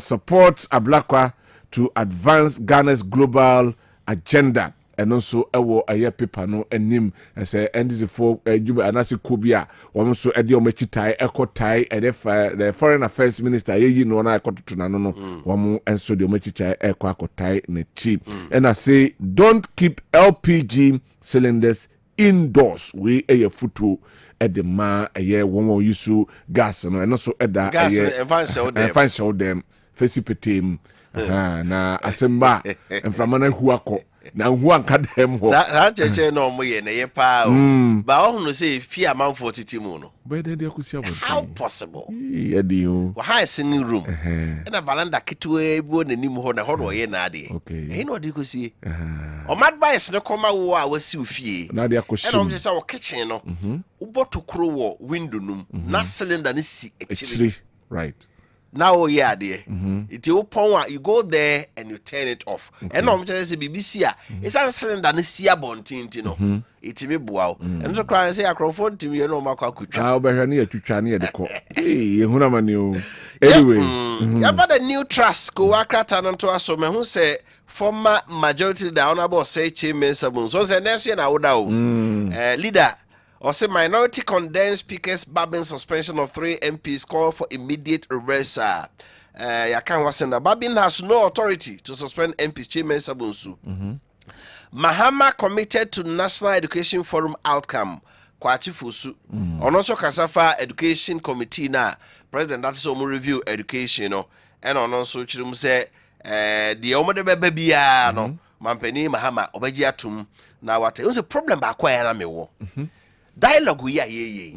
supports Ablakwa to advance Ghana's global agenda and also ewo aye paper no anim say NDC for juba anase kobia womo so e de omachitai ekotai e the foreign affairs minister yeyi no na ekototo na no womo enso de omachitai ekoakotai na chi and I say don't keep LPG cylinders indoors we aye futu e de ma aye womo yusu gas no and also e da aye fan show them face petem na asemba enframana huako na hu anka dem ho za cheche no mo ye na ye pa o ba o hunu say fi amanfo titi mu no be dey akusia bo how possible ye di o wa ha sitting room na veranda kitwe bi na nim ho na ho no ye na ade e no de kosie o mad advice ne koma wo a wasi ofie na de akoshi na o je say wo kitchen no wo boto kro wo window num na cylinder ne si echiri right now yeah dear it you you go there and you turn it off and I'm just say BBC it's a cylinder na sia bontinti no it me boa and so cry say akrofon tim you know makwa kutwa ah obehwe na yatwitwa na yedeko eh ehuna mane o anyway yeah but the new trust go akrata no to aso me hu say former majority the honorable say chairman sabun so say next year na woda o leader or say minority condemns Speaker's Babin suspension of 3 MPs call for immediate reversal. Babin has no authority to suspend MPs. Chairman Sabunsu. Mahama committed to National Education Forum outcome. Kwachi Fusu. Also Kasafa Education Committee na President that is review education no. And also Chirum say the omode baby no. Mampeni Mahama obeji atum na what. It was a problem ba kwa na mewo. Dialogue we are ye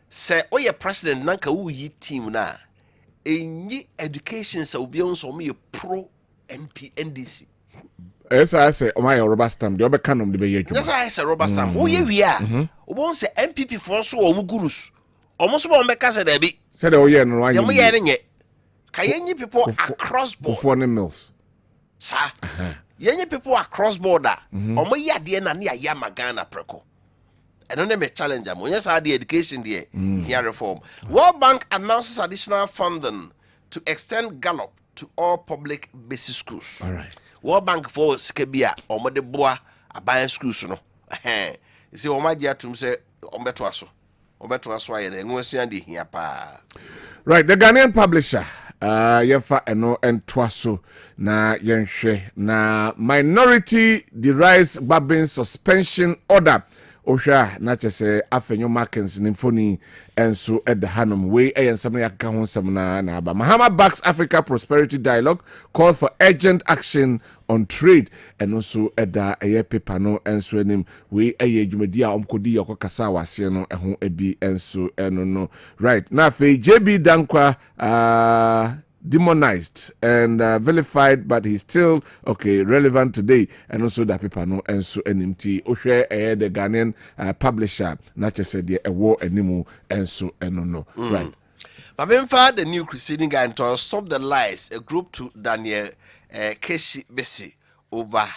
say oye president nanka wo yi team na enyi education sa obi on so me pro MP NDC esa say o my rubber stamp de obeka nom de be ye adwuma esa say rubber stamp wo ye wi a obo say MPP for so o mu gurus o mo so bo meka say da bi say de o ye no anyi mo ye ne nye kayenyi people across board for the mills sa yenyi people across border o mo ye ade na ne ya magana preko. I don't know challenge am. Yes, the education there here reform. World Bank announces additional funding to extend Gallop to all public basic schools. All right. World Bank for Skebia or Modeboa Abayan schools no. You see, Omadia to say Ombetuaso. Ombetuaso and here pa. Right, the Ghanaian publisher yefa eno entwaso na yenhwe na minority derides Gbabin suspension order ohwa na chese afenyo Markins nimfoni enso eda hanom we eyensam ya ka honsam na aba Mahama backs Africa Prosperity Dialogue call for urgent action on trade and also eda eye paper no enso enim we eye dwumadi a omkodi yakokasa wase no eho ebi enso eno no right na fe JB Dankwah demonized and vilified, but he's still relevant today. And also that people know and so NMT Oshe the Ghanaian publisher not just said a war anymore and so no right. Babemfa the new crusading guy to stop the lies a group to Daniel Kessben over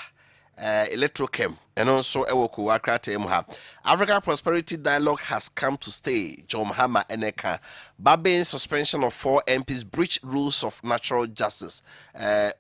electrochem and also Ewoku Wakrate Muha. Africa Prosperity Dialogue has come to stay. John Mahama Eneka. Gbabin suspension of 4 MPs breach rules of natural justice.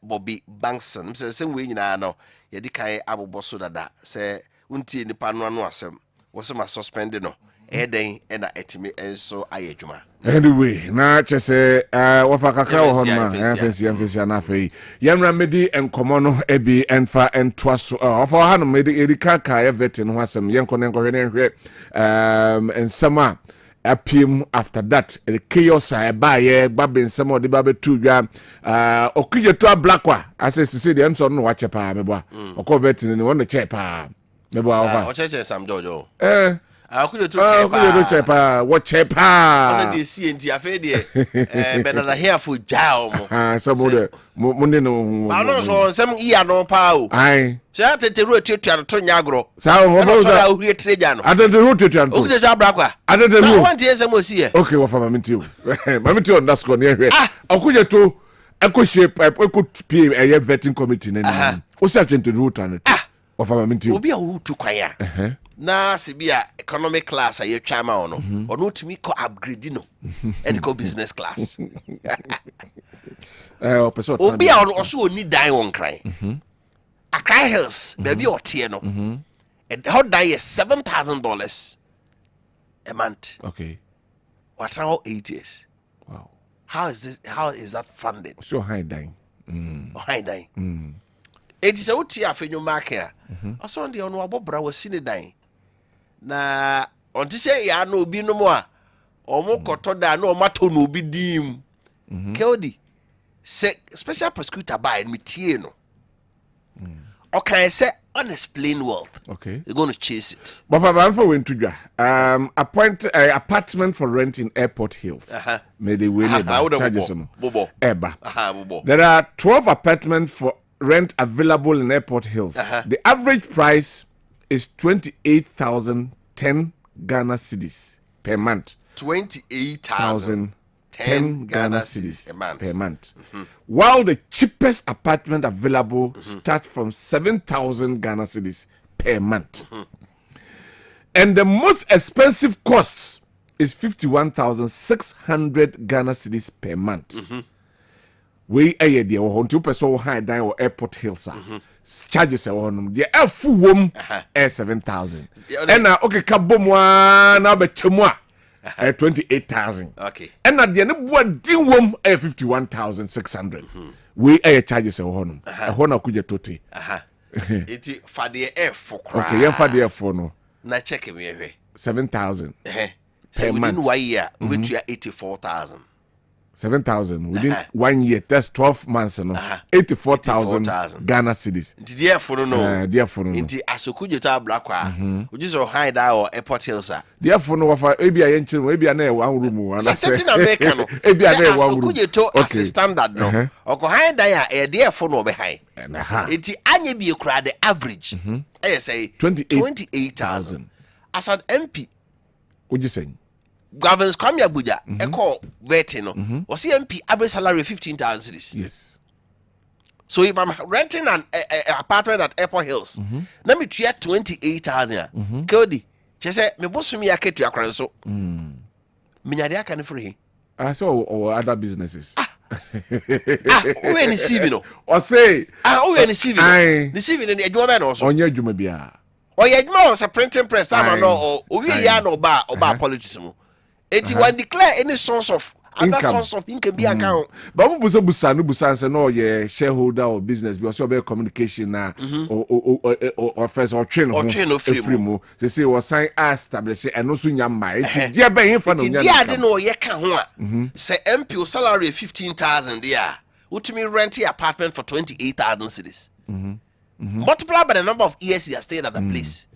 Bobby Bankson. Same way na no. Yedi kai aboboso dada. Se unti ni panwa no asem. Wasema suspended no. Eden ena etimi enso ayejuma. Anyway, na chese wafakaka wo honma emfesi na afei. Yamra medi enkomo no ebi enfa entwaso. Ofa ha no medi erika ka evete no asem yenko nenkohwe nenhwe ensama apim after that the chaos abaye Gbabin nsema odi ba betu dwa okuye to Dankwah asese de enso no wache pa meboa okovete ni won che pa meboa ofa ocheche sam jojo akuye to chepa what chepa ose de si enti afa de benana here for jao mo somebody munde no ba no so sem iya no pa o ai se ateteru etuatu to nyagro sa ho so da ohie treja no ateteru etuatu okuye to Dankwah ateteru want to sem osi e okay wo fa mamintio mamintio underscore ne hwe akuye to eko shape eko pay a vetting committee na o se ateteru etuatu wo fa mamintio obi a wo tu kwan ya na sibia economic class aye twama ono ono tumi ko upgrade no and go business class obi a also oni dan won kran Accra Hills baby otie no and how die $7,000 a month. Okay, what how 8 years? Wow, how is that funded? So high dying High dying it is out here afenyo Maakye also on the ono abobra wasine dan na onti se ya na obi no mo a omo koto da na omato no obi dim keodi se special prosecutor by me tie no okay say unexplained wealth. Okay, you're going to chase it. But for went to appoint apartment for rent in Airport Hills. May they win charges on Eba. There are 12 apartments for rent available in Airport Hills. The average price is 28,010 Ghana cedis per month. 28,010 Ghana cedis per month. While the cheapest apartment available start from 7,000 Ghana cedis per month. And the most expensive costs is 51,600 Ghana cedis per month. We aye dia wo hontu person high down or Airport Hills charges e wonum dia afu wom 7,000 and okay kabomwa na be chemu a 28,000 okay and na dia ne bo di wom 51,600 we aye charges e wonum e hona kuje tote iti fa de for kra okay yan fa de for no na check me ehwe 7,000 per month within 1 year we to 84,000 7,000 within 1 year. That's 12 months. 84,000 Ghana cedis. Dear for no. Dear for no. Inti Asukuju to Dankwah. Which is high down or Airport Hills. Dear for no. Maybe I ain't maybe I know one room. And I say, maybe I know one room. Okay. Standard no. Or high down a dear for no behind. It's any be the average. I say 28,000. As an MP. What you saying? Governs Kwame Abuja, echo vetino. Was MP average salary 15,000 cedis. Yes. So if I'm renting an apartment at Airport Hills, let me try 28,000. Kodi, she say me boss me aketu akran so. Me nyade aka ne free. Or other businesses. We ni CV no. Or say, we ni CV. The CV ni adwuma be no so. Onye adwuma bia. Or ye adwuma was a printing press time no o we ya no ba politics mu. Eti one declare any source of other source of income be account. But we busa say no ye shareholder or business because your communication na or first or train or free mo. They say was sign establish and also nyama. Dia be in front of nyama. Dia de no ye kan ho a. Say MP salary 15,000 there. Utimi rent your apartment for 28,000 cedis. Multiply by the number of years he has stayed at the place.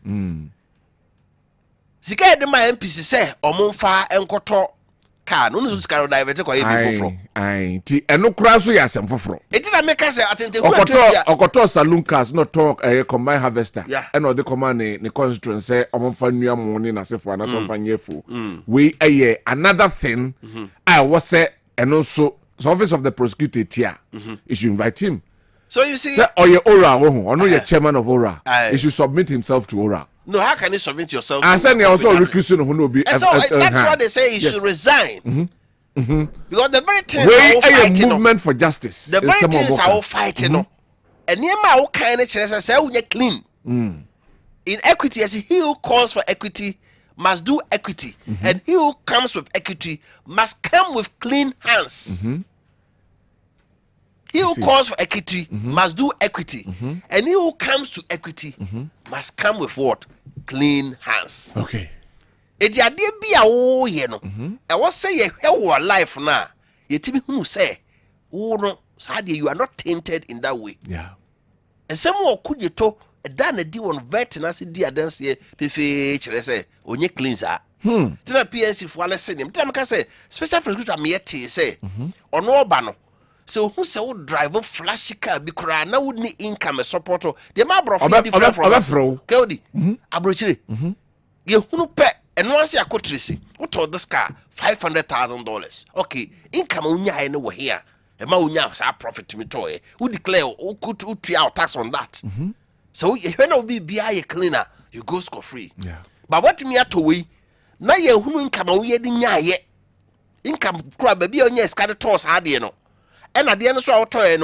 Sika de my MPC say omonfa enkoto car no so sika divert ko e bi foforo. Ai ti eno kura so ya sem foforo. Eti na make say atente ku okoto saloon cars no talk combine harvester. And no dey command ni constituency say omonfa nua mo ni na sefo na so mfa nyefu. We another thing I was say eno so office of the prosecutor here. You should invite him. So you see, Ora, or no, you're chairman of Ora. He should submit himself to Ora. No, how can you submit yourself? And then also recusing who will be. So that's why they say he should resign. Because the very things are fighting. Movement for justice. The very things are all fighting. And near my kind of chance, I say, we get clean. In equity, as he who calls for equity must do equity, and he who comes with equity must come with clean hands. He who calls for equity must do equity. And he who comes to equity must come with what? Clean hands. Okay. If you be a you know, I was say your life now. You tell me who say, oh no, sadly you are not tainted in that way. Yeah. And someone could you talk a done a deal on vet and I said, dear dance here, PFH, say, on your cleanser. Then a PNC for listening. Time I say, special prosecutor me say, or no bano. So who say would drive a flashy car because now would need income a support. The mabro different from us. Keldy, abrochiri. You who pay and once you could trace who told this car $500,000. Okay, income unya anywhere here. A maunya sa profit to me toy. Who declare who could try out tax on that? So if you know be a cleaner, you go score free. Yeah. But what me to we now you who income we yet income crab baby on your scatter toss hard you know. And at the end of our toy,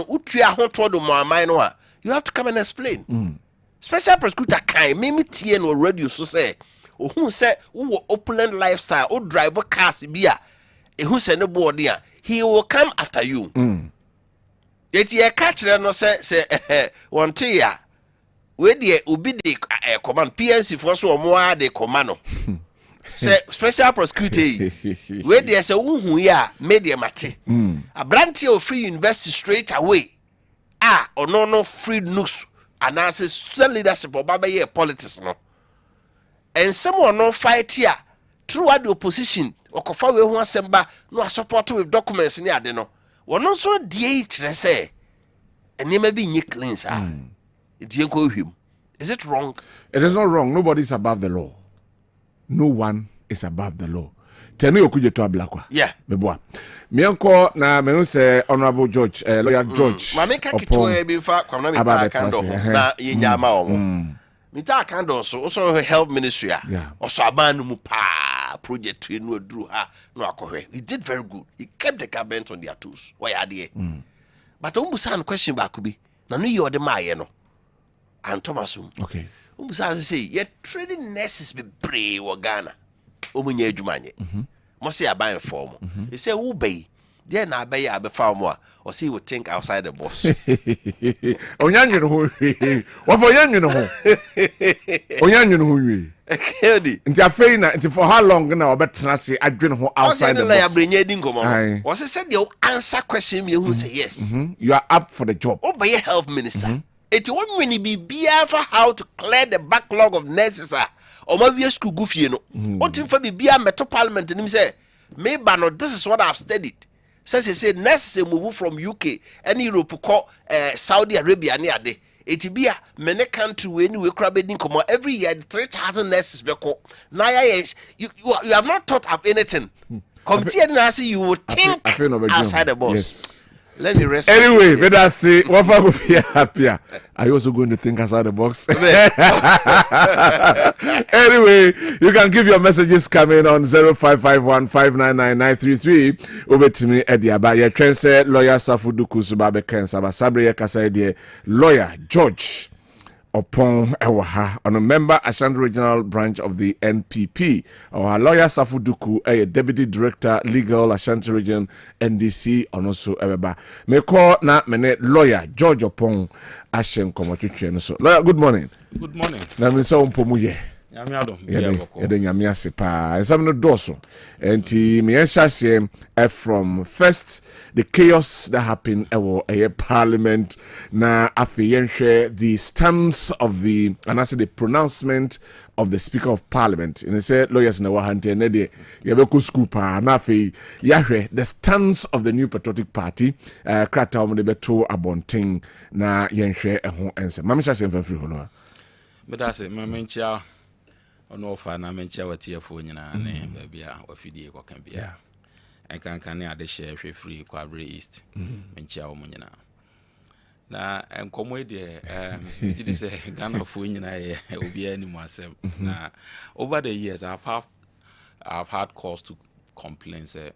you have to come and explain. Special prosecutor can maybe TN or radio so say, or who said, who opulent lifestyle, or driver cars beer, and who send a board there, he will come after you. Yet ye catch them no say, one tear. Where the Ubidi command PNC for so more de commando. Say special prosecutor where there's a who ya media mate a branch of free university straight away or no free nooks and as student leadership or baba ye politics no and someone no fight here throughout the opposition or kofa we ho asemba no support with documents ni ade no one also DH say and you may be nye clean sir it go him. Is it wrong? It is not wrong. Nobody is above the law. No one is above the law. Tell okuje to Ablakwa. Yeah. Meboa. Mianko na me say honorable George, lawyer George. Ma make kitwe bi fa kwamna mi ta kando na yenyama omo. Mi ta kando so health ministry a. Also abanu mu pa project we no aduru ha no akohwe. He did very good. He kept the government on their toes. Why are they? But umbusan question ba kubi. Na no you the maye no. And Thomasum. Okay. Umbusan say ye training nurses be brave wo Ghana. Omunye adwumanye. Mo say aban form. He say who bay. There na bay abe farm or see would think outside the box. Onyanyo ho. What for yanyo ho? Onyanyo ho. Keldy. Nti afei na nti for how long na obetena say adwene ho outside the box. Was said you answer question me who say yes. You are up for the job. Obey health minister. It won't really be beer for how to clear the backlog of nurses. Or maybe a school goofy, you know. What if I be beer metal parliament and him say, maybe no, this is what I've studied. Says he said nurses move from UK and Europe call Saudi Arabia near day. It be a many country when we crab come every year 3,000 nurses be call. Now you have not thought of anything. Come to see you would think outside the box. Yes. Let me rest. Anyway, let us see. What will be happier? Are you also going to think outside the box? Anyway, you can give your messages coming on 0551599933. Over to me, Eddie Abaya. Trense lawyer Safudu Kusubabe Ken Sabasabre Kasai lawyer George Opon Ewaha on a member Ashanti Regional Branch of the NPP. Our lawyer Safuduku, a deputy director legal Ashanti Region NDC, and also Ebeba. Me call na mene lawyer George Opon Ashen Komotutwe. So lawyer, good morning. Good morning. Na me so mpomuye. Yede nyamia sepa. Ensam no doso. Enti me yensase from first the chaos that happened a parliament na afi yenhwe the stance of the and I say the pronouncement of the Speaker of Parliament. And say lawyers na wahante na de yebeko school pa na afi yahwe the stance of the New Patriotic Party krata omo de beto abonten na yenhwe eho ense. Mama shase mfafiri hono. Bedase mamencha ono fa na mencha watiefo nyina ne babia wafidie kokan bia enkan ne ade share free Kwabena East mencha wo nyina na enkomo de did say Ghana fo nyina ye obia ni mu asem na over the years I've had cause to complain say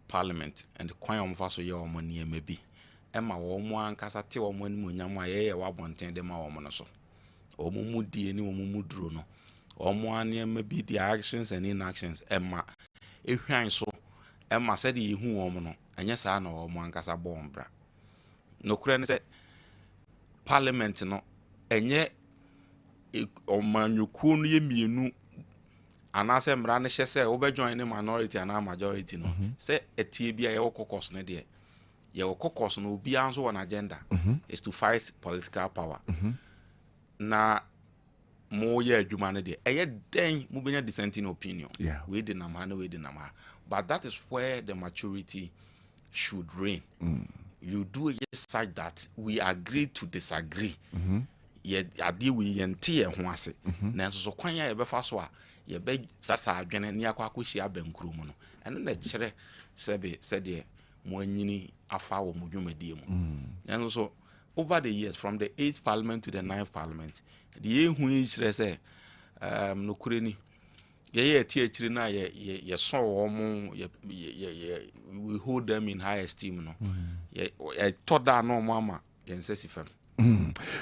Parliament and kwan omfaso ye omoni emebi ema wo mo ankasa te wo mo ni mu nyam aye wa bonten de ma wo mo no so omumu die ni omumu duro no omuane maybe the actions and inactions emma ehwan so emma said ye hu omo no anya sa na omo ankasa bombra no kura ne se parliament no enye omanyuku no ye mienu anase mra ne hye se obejoin ne minority and majority no se etie bia ye kokos ne de ye kokos no obi anso on agenda is to fight political power na mo ye adwuma ne de eye den mo benya dissenting opinion we de na but that is where the maturity should reign. You do it such that we agree to disagree. Ye ade we yente ye ho ase na so kwan ya ye befa so a ye be sasa adwene ne akwa akohia bankuru mu no eno na kire sebe sede mo anyini afa wo mo dwumadie mu eno so over the years from the 8th parliament to the 9th parliament the hu kire say no kureni ye tie kire na ye so wo mo we hold them in high esteem no ye toda no mo ama ye nsesifam.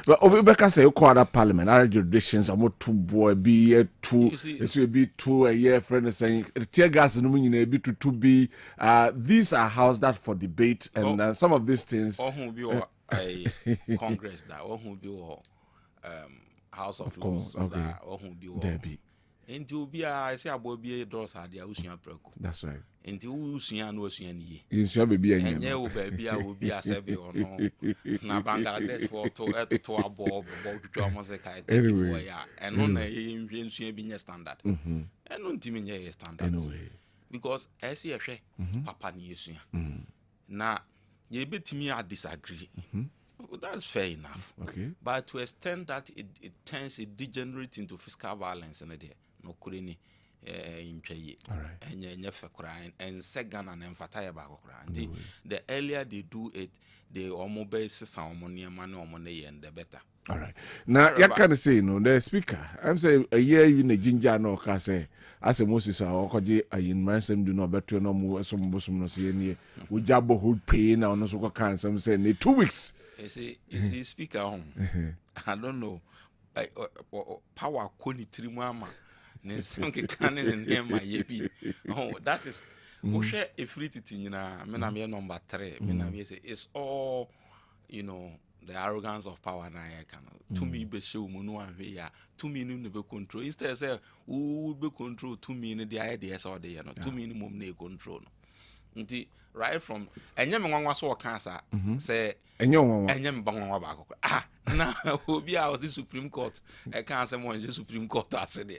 But Obeka say you call that parliament, our jurisdictions are more two boy be two, it will be two a year friend saying tear gas and be to be these are housed that for debate and some of these things a Congress that who be House of Lords that who be Debbie. Into be I say about be doors are the Ocean Preco. That's right. Into Ocean no Ocean ye. You shall be a baby, I will be a seven or no. Na Bangladesh for to a bob to almost a kite anyway, and on a being a standard. And on Timmy standard anyway. Because as you say, Papa Niusia. Now, ye bet me I disagree. That's fair enough. Okay. But to extend that it turns it degenerate into fiscal violence and there. No kureni in pay. All right. And you and second and emphasize about the earlier they do it, the almost some money and the better. All right. Now, you can say, you know, the speaker, I'm saying a year in a ginger no case, as a Moses or Koji, I in Ransom do not better no more, some Muslim no see any, we jabbo who pay now, no so can some say 2 weeks. Is he speaker home? I don't know. Power koni trimama. Nensanke kanen and hear my yebi. Oh, that is share a free teaching na me number 3. Me say it's all, you know, the arrogance of power na I can. To me be show mu no anhwe ya. To me no be control. Instead say who be control to me no the ideas or the you know. To me no mum na control no. Nti right from enye me nwanwa so cancer say enye me banwa ba akoko na obi a was the Supreme Court I can't say mo the Supreme Court as there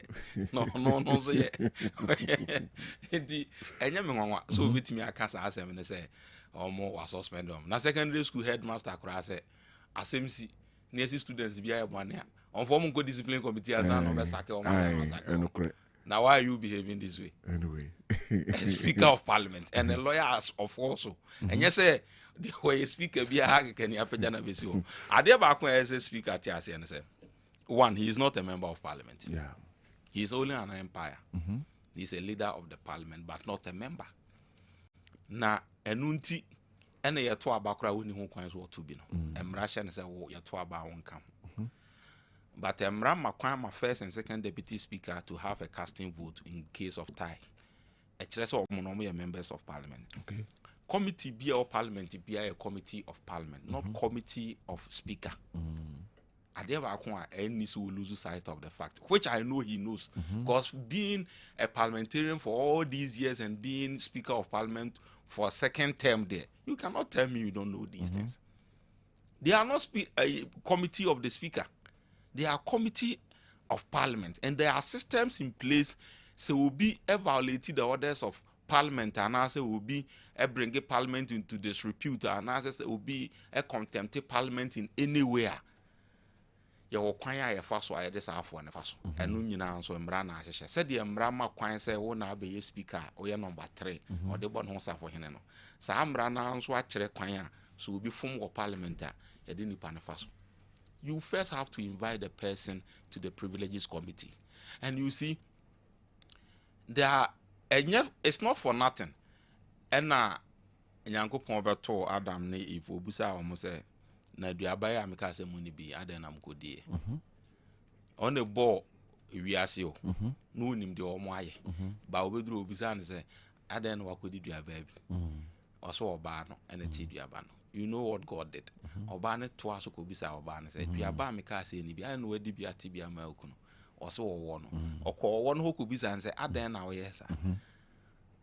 no so yeah nti enye me nwanwa so obetimi akasa asem ne say omo was suspend them na secondary school headmaster kura say asem si na students bi aye bone on form go discipline committee as na be sake o ma now why are you behaving this way? Anyway, Speaker of Parliament and a lawyer of also. And you say the way speaker be a hag can you apejana besio. Ade ba kon as a speaker tiase and say one, he is not a member of Parliament. Yeah. He is only an empire. He's a leader of the Parliament but not a member. Na enunti ene ye to abakra woni ho kwan so to bi no. Emra hye ne say wo ye to aba won kam. But Maakye, my first and second deputy speaker, to have a casting vote in case of tie. Actually, all members of parliament. Okay. Committee be or parliament be a committee of parliament, not committee of speaker. Any will lose sight of the fact, which I know he knows, because being a parliamentarian for all these years and being speaker of parliament for a second term there, you cannot tell me you don't know these things. They are not a committee of the speaker. They are committee of parliament, and there are systems in place. So will be violating the orders of parliament, and as will be bringing parliament into disrepute, and as will be a contempt parliament in anywhere. Your kwanya ya faso aye de safo ne faso enu nyina nso mra na ahyehe se de mra ma kwan se wo na be speaker o ye number 3 o de bo no safo hene no sa mra na nso a kire kwan a so obi fom wo parliament a ye de nipa ne faso. You first have to invite the person to the privileges committee, and you see it's not for nothing. And Nyankopon beto Adam ne Eve obusa omo se na duabaya ameka se muni bi adan nam kodie on the ball wiase o no nim de omo aye ba obeduru obisa ne se adan no wakodi duabaya bi oso oba no ene ti duaba no. You know what God did. Oba ne to aso ko bisa oba ne se duaba ameka se ni bi adan no wadi bi ati bi ama okuno oso wo no okọ wo no ko bisa ne se adan na wo yesa.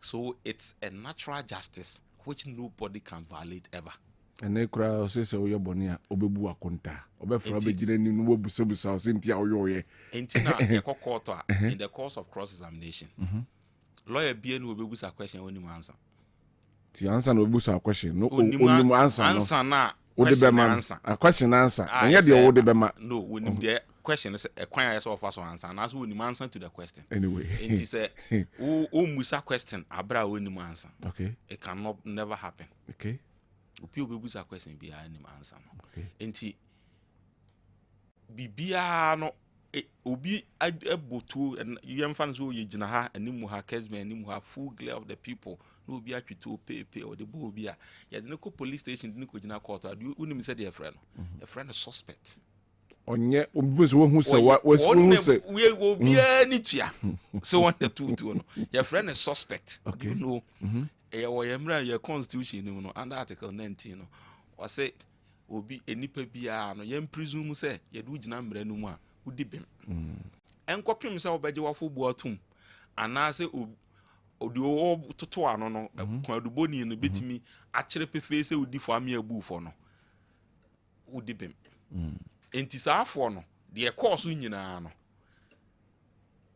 So it's a natural justice which nobody can violate ever. And they cry also say we bonia obebu akonta obefra begire ni no busabusa o sentia oyoye entina e court in the course of cross examination lawyer bia no obebusa question oni answer ti answer no obebusa question no oni answer na a question answer and the wo de bema no when the question is a kwan ya so so answer na so oni answer to the question anyway enti say o musa question abra oni answer. Okay, it cannot never happen. Okay, opi obebusa question bia any answer no. Okay, Enti bibia no obi abotu yemfa so ye gina ha animu ha Kessben animu ha full glare of the people no obi atwito pepe or the bo obi a ye de ko police station de ko gina court adu unim say the friend no a friend suspect onye obi so hu say what hu say we obi ani tua so want the two no your friend is suspect. Okay, you know your constitution no under article 19 no or say obi enipa bia no yem presume say ye do gina mra no mu a udi bem enkopim say obeje wafo bu atum ana say odi o toto ano no kwaduboni no betimi a kire pefe say odi fo ame abu fo no udi bem enti sa afo no de course nyina no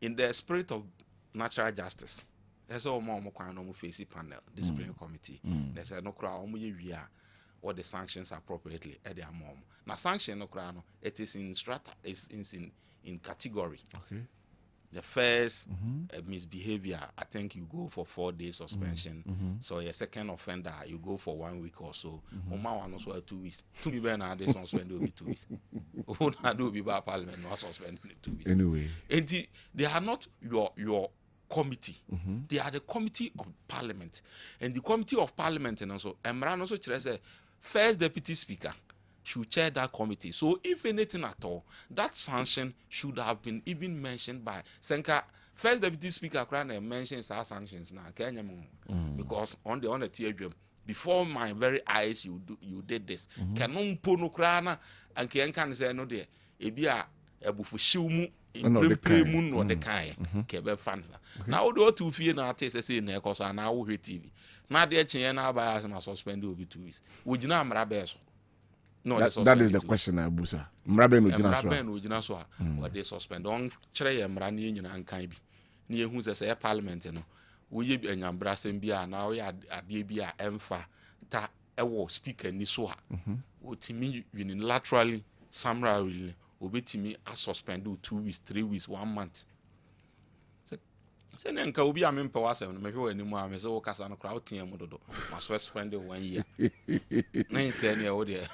in the spirit of natural justice. There's all more kwan no face panel disciplinary committee. There's no kra omo ye wi a or the sanctions appropriately at their mom. Now sanction no kra no it is in strata is in category. Okay, the first misbehavior, I think you go for 4 days suspension. So your second offender you go for 1 week or so. Oma one also 2 weeks. To be better now they suspend will be 2 weeks. Ona do be by parliament no suspend 2 weeks. Anyway, and they are not your committee. They are the committee of parliament, and the committee of parliament and also Emran also say first deputy speaker should chair that committee. So if anything at all, that sanction should have been even mentioned by Senka. First deputy speaker mentions our sanctions now, because on the theatre before my very eyes you did this. Canon pono krana and can say no there. Ebia ebufu shiumu in moon or the kind kebe fans. Now do 2 fear na taste say na cause na wo TV. Na de chen na ba as na suspend will be 2 weeks. Would you know mrabeso? No, that is the question, Abusa. Mrabe no jina so or they suspend on chere mra na nyina nkan bi. Na yehu say parliament no. Wo ye anyambra sem bia na wo ya ade bia emfa ta ewo speaker ni so ha. Otimi unilaterally summarily obetimi a suspend 2 weeks, 3 weeks, 1 month. Say nka obi amempa wasem no mehwe animu a me so kasa no kra otian mu dodo ma suspend 1 year. Nine 10 year old there.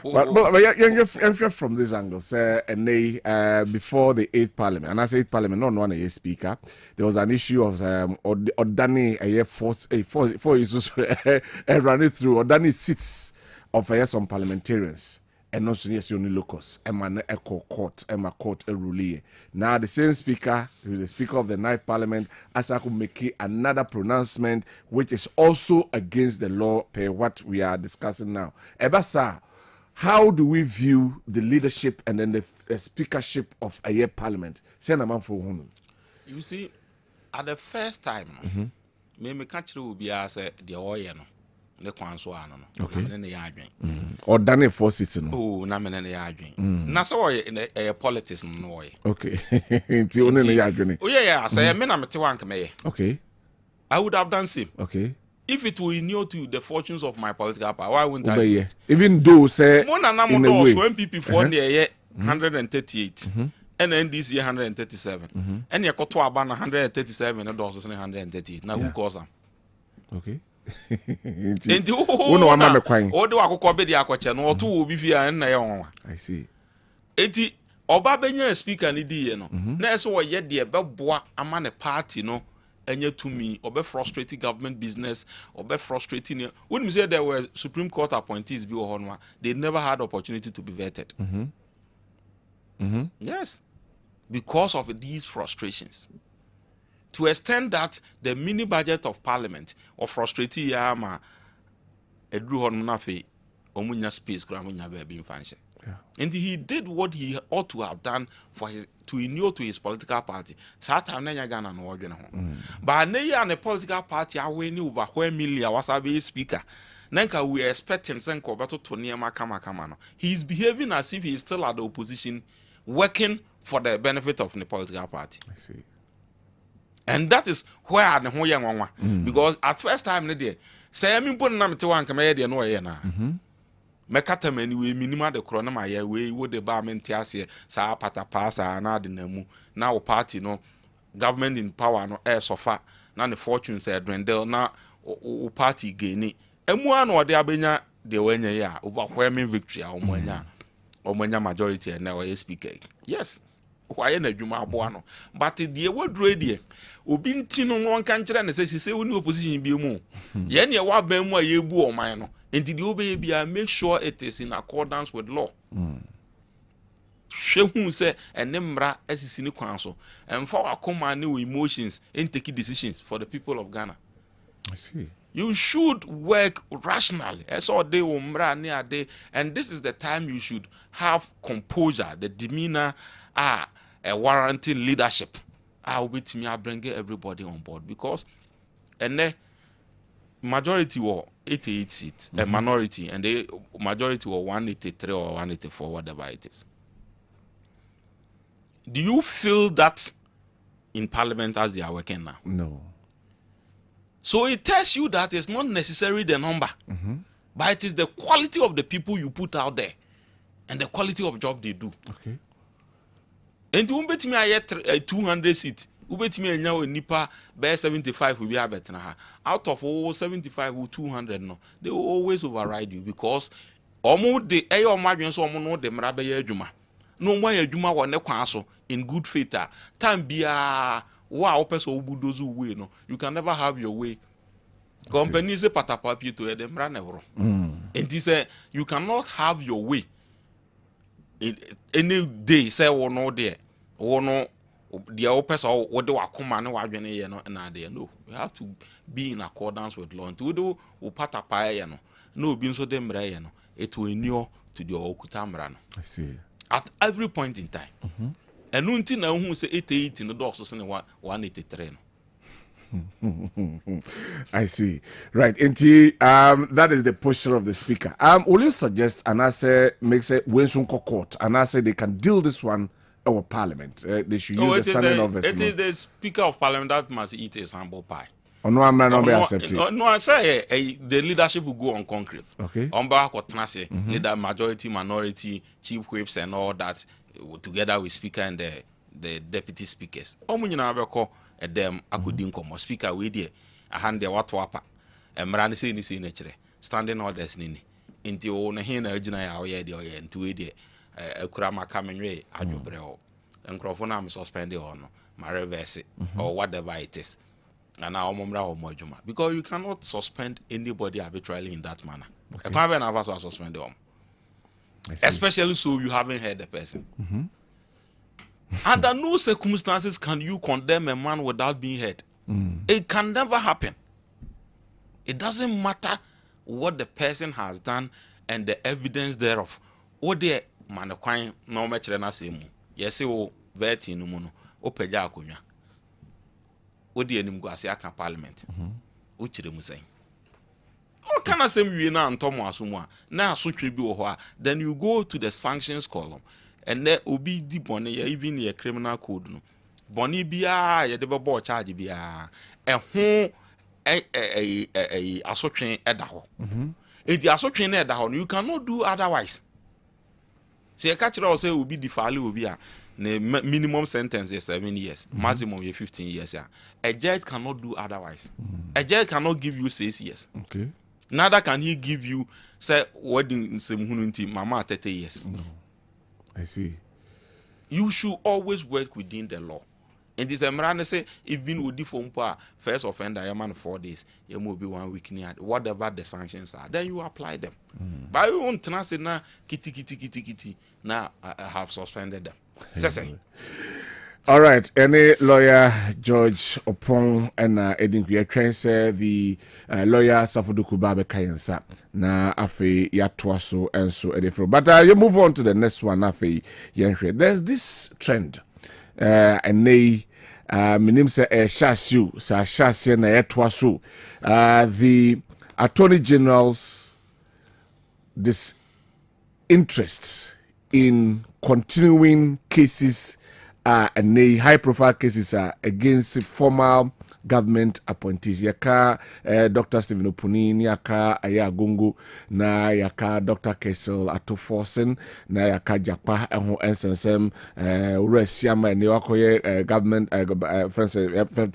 But you're from this angle, sir, and they before the 8th parliament, and I say 8th parliament, not one a speaker, there was an issue of Odani a year four issues running through Odani seats of some parliamentarians. and also yes only locus emma echo court emma court a rule. Now the same speaker, who is the speaker of the 9th parliament, Asaku make another pronouncement which is also against the law per what we are discussing now. Ebasa, how do we view the leadership and then the speakership of a year parliament? You see, at the first time, me catch will be as the oil. The Kwanso no. Okay. Na ya adwen. Or Daniel for sitting. Oh, na me na ya adwen. Na so in a politics no way. Okay. Nti one na ya adwen. Oh yeah, say me na mete wan keme. Okay. I would have done same. Okay. If it were new to the fortunes of my political power, why wouldn't I? Do it? Even though say in a way, when people for the 138 and then this year 137 and you got to about 137 and also 138. Now who calls them? Okay. Enti wo ama me kwan. O de akokọ be de akọche no oto wo bi fia na ye wonwa. I see. Enti oba benya speaker ni di ye no. Na eso wo ye de beboa ama ne party no enya tumi obe frustrating government business obe frustrating. When we say there were Supreme Court appointees bi wo no, they never had opportunity to be vetted. Yes. Because of these frustrations. To extend that the mini budget of parliament or frustrating yama edru hon nafe omunya space gramunya be fanche. And he did what he ought to have done for his to inure to his political party. Satan na Ghana no odwene ho. But na ya na political party aweni over where million wasabe speaker. Nanka we are expecting senko beto to niema kama no. He is behaving as if he is still at the opposition working for the benefit of the political party. I see. And that is where the whole young because at first time there say me put na me te wan kama ye no ye na me kata mani we minima de kro na ma ye we wo de ba me ntiase sa pata pasa na de namu na wo party no government in power no air sofa na the fortune say dwindle na o party gain emu an wo de abenya de wanya ya overwhelming victory a omanya majority and now speaker. Yes. Why na dwuma aboa no but the waduro die obi ntino no nka nkere na say woni opposition bi mu ye ne wa ban mu a ye bu oman no enti the obey bia make sure it is in accordance with law. Hwehu say ene mra asisi ni kwan so emfa wakoma ne emotions and take decisions for the people of Ghana. I see. You should work rationally. As all day umra near day, and this is the time you should have composure, the demeanor, a warranting leadership. I'll be to me, I bring everybody on board because and the majority were 88 seats, a minority, and the majority were 183 or 184, whatever it is. Do you feel that in Parliament as they are working now? No. So it tells you that it's not necessarily the number, but it is the quality of the people you put out there and the quality of job they do. Okay. And you bet me I get 200 seats. You bet me now nipa by 75 will be a better. Out of all 75 or 200 no, they will always override you because almost the air margin so no the mrabe juma. No more juma wa ne kwaso in good faith. Time be wow, person who does way no, you can never have your way. Companies say patapapi to them run ever. And he said you cannot have your way. Any day say or no there or no the old person what do I come and no no. You have to be in accordance with law. And to do patapaya no being so them no it will inure to the okutamran. I see. At every point in time. And until now, who say 88 in the dogs or 183. I see. Right. And that is the posture of the speaker. Will you suggest and I say makes it Winston court and I say they can deal this one over Parliament? They should use the standing office. It is the Speaker of Parliament that must eat his humble pie. Oh, no, I'm not accepting. No, I say the leadership will go on concrete. Okay. On back what leader, majority, minority, chief whips, and all that. Together with speaker and the deputy speakers. Omunyina abeko edem akudin komo speaker we dey a hand dey what wapa. Emra ne say ni say nechere. Standing orders ni. Nti o na hin na agina ya o ye dey o ye nti we dey akura maka menwe adwobre o. Enkrofo na am suspend on no. Ma reverse or whatever it is. And now omomra o modjuma because you cannot suspend anybody arbitrarily in that manner. Okay. E kwa be na ava so suspend them. Especially so you haven't heard the person. Under no circumstances can you condemn a man without being heard. It can never happen. It doesn't matter what the person has done and the evidence thereof. What the man no much na same. Yes, o veti no mono. O peja akonya. What the enim go ase aka parliament. O chire mu say. O kana same wie na antomo asomu a na asotwe bi wo ho a, then you go to the sanctions column and then obi di bone even your criminal code no. Bone bia ye de bebo charge bia. Ho asotwe eda ho. Edi asotwe na eda ho, you cannot do otherwise. So you catch it say will be defile will be a minimum sentence is 7 years, maximum is 15 years. A judge cannot do otherwise. A judge cannot give you 6 years. Okay. Neither can he give you say wedding in mama 30 years. No. I see. You should always work within the law. And this Emran say even with the first offender, a man 4 days, you will be 1 week near whatever the sanctions are. Then you apply them. But you won't say na kitty. Now I have suspended them. All right. Any lawyer George Opong and Edinquia Train say the lawyer Safuduku Babe Kayensa na afe yatwaso and so edifro. But you move on to the next one afe yenhwe. There's this trend. And they minim say shashu sa shasye na yatwaso. The Attorney General's disinterest in continuing cases and the high-profile cases against formal government appointees. Yaka Dr. Stephen Opunin, yaka Aya Gungu, na yaka Dr. Kessel Atoforsen, na yaka Jakpa Eho Ensensem, Uresiama and Newakoye government,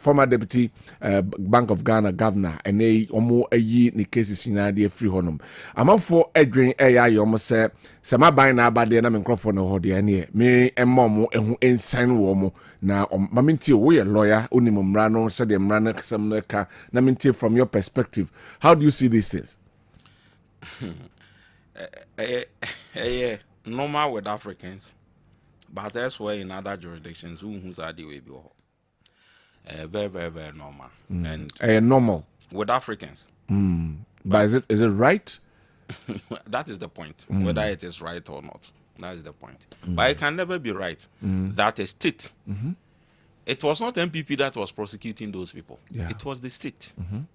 former deputy Bank of Ghana governor, and they omo ayi ni cases in idea free honum. Among for Edwin Aya Yomo say, Sama by na bade na microphone no hodi ane, me emomo ehu ensign womo, na maminti we a lawyer, unimumrano, said from your perspective, how do you see these things? Normal with Africans, but elsewhere in other jurisdictions, who's are the way very, very, very normal. And normal with Africans. But is it right? That is the point. Whether it is right or not, that is the point. But it can never be right that a state. It was not MPP that was prosecuting those people. Yeah. It was the state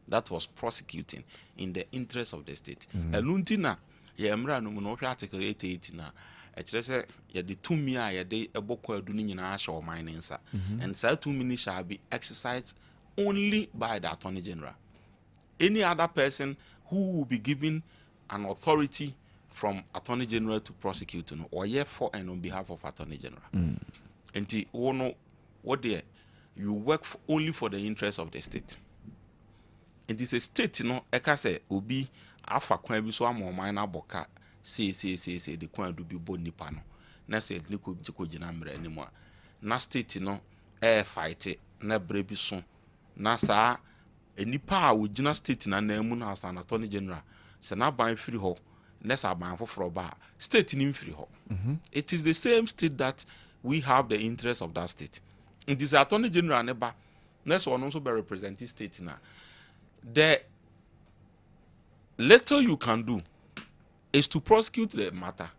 that was prosecuting in the interest of the state. Eluntina, Yemra no article 88 na. Say the 2 million de eboko aduni nyina show mining sa. And say 2 million shall be exercised only by the Attorney General. Any other person who will be given an authority from Attorney General to prosecute or for and on behalf of Attorney General. And the one what there, you work only for the interest of the state. It is a state, eka say obi afa kwan bi so amo man na boka say the kwan do bi bo nipa no. Na say liko jina mre ni mo. Na state fight na bre bi so. Na sa enipa a wo jina state na mu na as an Attorney General. Se na ban free ho. Na sa ban foforo ba. State ni free ho. It is the same state that we have the interest of that state. It is Attorney General neba. Next one also be representing state now. The little you can do is to prosecute the matter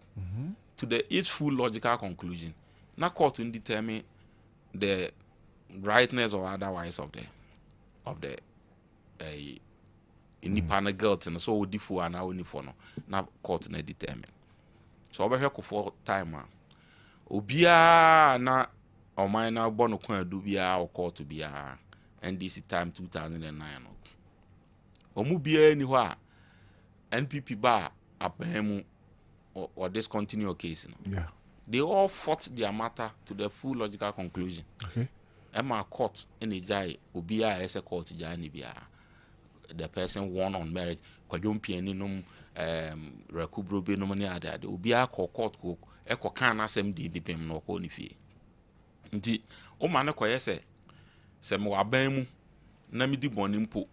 to its full logical conclusion. Not court to determine the rightness or otherwise of the independent guilt and so differ and now for no. Now court to determine. So over here for time obia na or minor bono kwan do bia or court to bia NDC time 2009 omu bia ni ho a NPP ba apemu or discontinue case no. Yeah, they all fought their matter to the full logical conclusion. Okay. Emma court in a jai obia as a court jai ni bia the person won on merit kwadwom piani nom rekubro be no mani ade obia court ko eko kan asem di dipem no ko ni fie nti o ma ne koye se me waban mu na me di boni mpo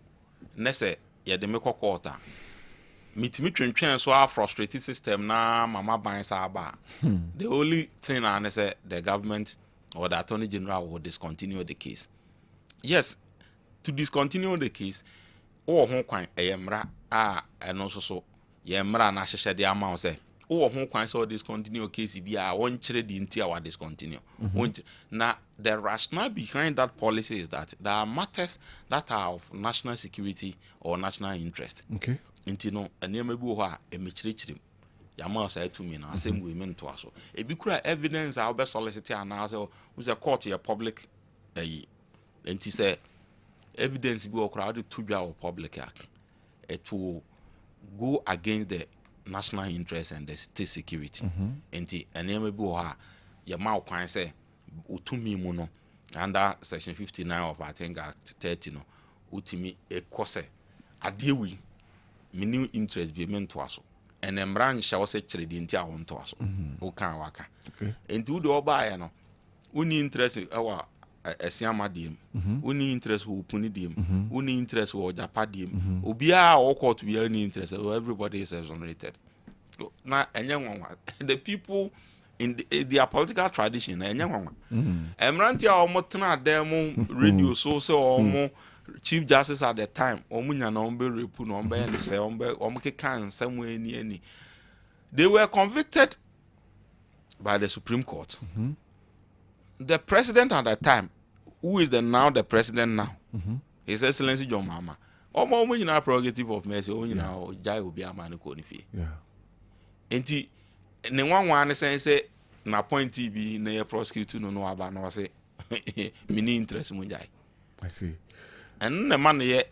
ne se ye de me kokota mitimi twentwen so a frustrated system na mama ban sa ba. The only thing I say the government or the Attorney General will discontinue the case. Yes, to discontinue the case, or hon kwan eyemra and also so yemra na hyehyɛ de ama say or hon kwan so discontinue case bi a won kyerɛ di nti a wa discontinue. Now the rationale behind that policy is that there are matters that are of national security or national interest. Okay. Nti no enema bi wo ho a emekyerɛkyerɛm yama say to me na asem we me nto aso e bi kura evidence a obe solicit na say who's a court your public nti say evidence bi okura de to dwa or public act it will go against the national interest and the state security. Nti enema bi wo ha yama kwan say utumi mu no under section 59 of I think act 30 no utimi ekose adewi mini interest be meant to us. And then branch shall say trade in tia on to us. Who can waka. Okay. And to the buy no. Uni interest our Siama dim. Uni interest who puni dim. Uni interest who Japadium. Ubia or court to be any interest. Everybody is exonerated. Now and young one. The people in their political tradition and young one. Emrantia or motana demo radio so or more. Chief Justice at the time, Omunya nombe repu nombe and say omke can somewhere near any. They were convicted by the Supreme Court. The president at that time, who is now the president now, His Excellency John Mahama. Omo omunya prerogative of mercy, omunya jai will be a man ko ni fi. Yeah. Enti ne one say na point bi na ye prosecute no aba no say mini interest mu jai. I see. And the man ye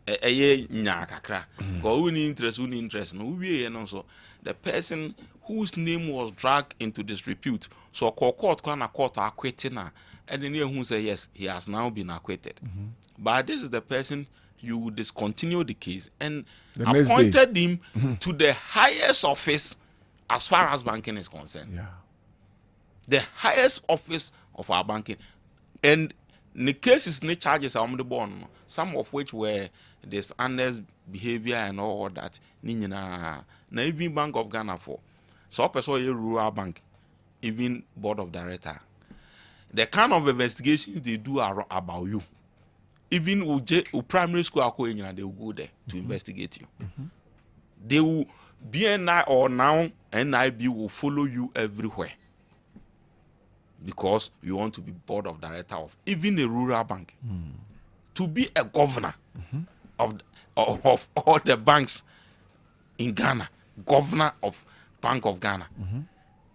nya kakra go uni interest no we no so the person whose name was dragged into disrepute so court acquitted na and then who say yes he has now been acquitted but this is the person you discontinue the case and appointed him to the highest office as far as banking is concerned, the highest office of our banking. And the cases and charges are on the bond, some of which were dishonest behavior and all that. Na even Bank of Ghana for. So person a rural bank, even board of director. The kind of investigations they do are about you. Even primary school they will go there to investigate you. They will BNI or now NIB will follow you everywhere. Because you want to be board of director of even a rural bank, to be a governor of all the banks in Ghana, governor of Bank of Ghana.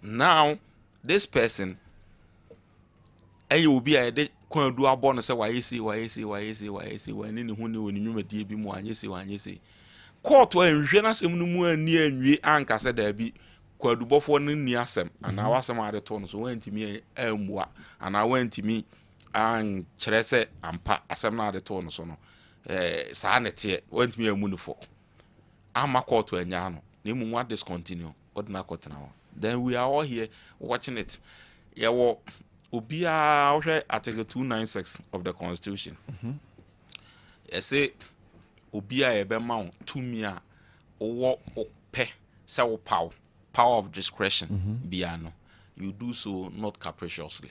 Now, this person, you will be a do a bonus. Why you see? When you be more, you see. Court when Jenna Semumu near you anchor said there be. Kwadubo for ni asem and I was some other tone so went to me and I went to me and chrese and pa asem na the tone so no sanity went me a munufo I'm a court to enyano nemu what discontinue ordinary court now then we are all here watching it yawo obia ohwe article 296 of the constitution say obia e be ma tumi a owo ope se wo power of discretion, biano. You do so not capriciously.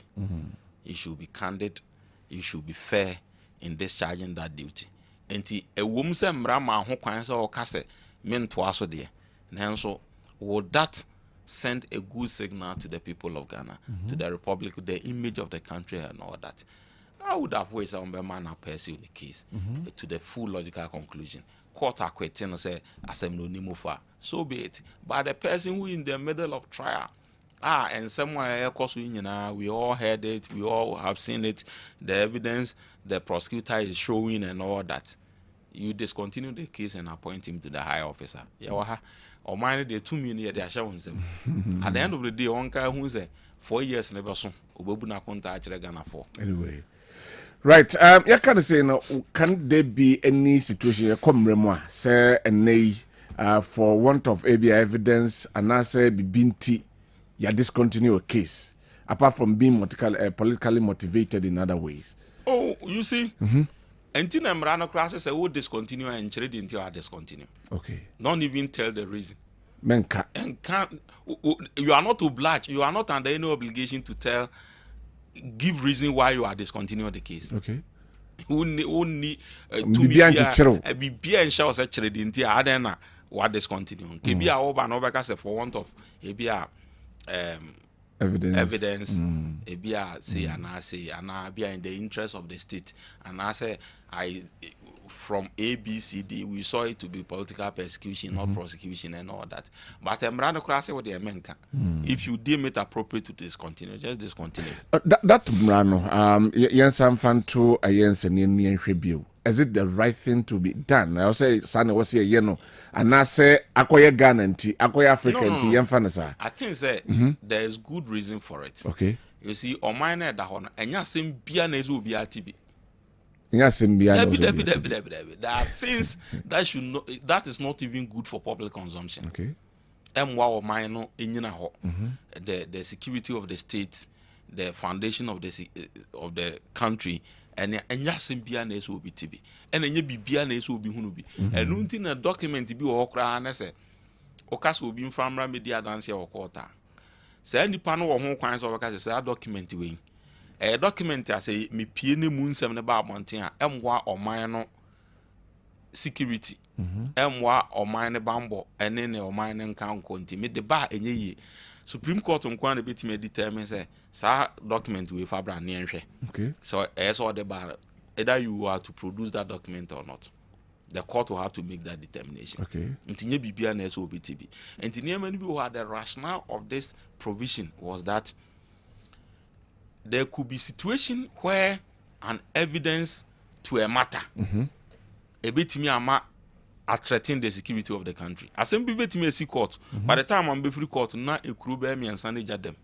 You should be candid. You should be fair in discharging that duty. Enti a woman say mrama ho kwan say o kase men to aso de. And so would that send a good signal to the people of Ghana, to the Republic, the image of the country and all that? I would have wished on the man pursue the case to the full logical conclusion. Court acquitting say assembly no fa. So be it. But the person who in the middle of trial, and somewhere else we all heard it, we all have seen it, the evidence the prosecutor is showing and all that. You discontinue the case and appoint him to the high officer. Or mind the 2 million they are showing them. At the end of the day, one guy who say 4 years never so Obabuna contact Ghana for. Anyway. Right, you can say no. Can there be any situation you come remember say for want of evidence and I say binti you discontinue a case apart from being politically motivated in other ways? Oh, you see, until Namrano classes I would discontinue and trade until I discontinue. Okay. Don't even tell the reason. Menka. And can't you are not obliged, you are not under any obligation to give reason why you are discontinuing the case. Okay. Only to be and shall such trading tia adena what discontinue. Kebia over and over for want of ebia evidence ebia say and I say and I be in the interest of the state and I say I from ABCD we saw it to be political persecution, not prosecution and all that. But Mrano class what they meant. If you deem it appropriate to discontinue, just discontinue. That Mrano, yen some fan to a yen and review. Is it the right thing to be done? I say son was here, you know, and I say acquire Ghana and acquire African tea and fanasa. I think say there is good reason for it. Okay. You see, on mine at the honor, and ya same bianes will be TB. Yes, there are things that should not, that is not even good for public consumption. Okay. The security of the state, the foundation of the country, and bianes will be TB. And then bianes will be hunubi. And until a document be or cry and say, Okas will be in farmer media dance or quarter. Say any panel or home kinds of a document wing. A document I say me piene moon 7 about Montina, M1 or minor security, M1 or minor bambo, and then or minor count contimate the bar and ye. Supreme Court on quite a bit may determine say, sir, document with Fabra near. Okay. So as all the bar, either you are to produce that document or not. The court will have to make that determination. Okay. Until BBNS will be TB. And to many people who had the rationale of this provision was that there could be situation where an evidence to a matter a bit me ama threaten the security of the country. Assembly bit me a court. By the time I'm before court, na a crew bear me and Sunday them.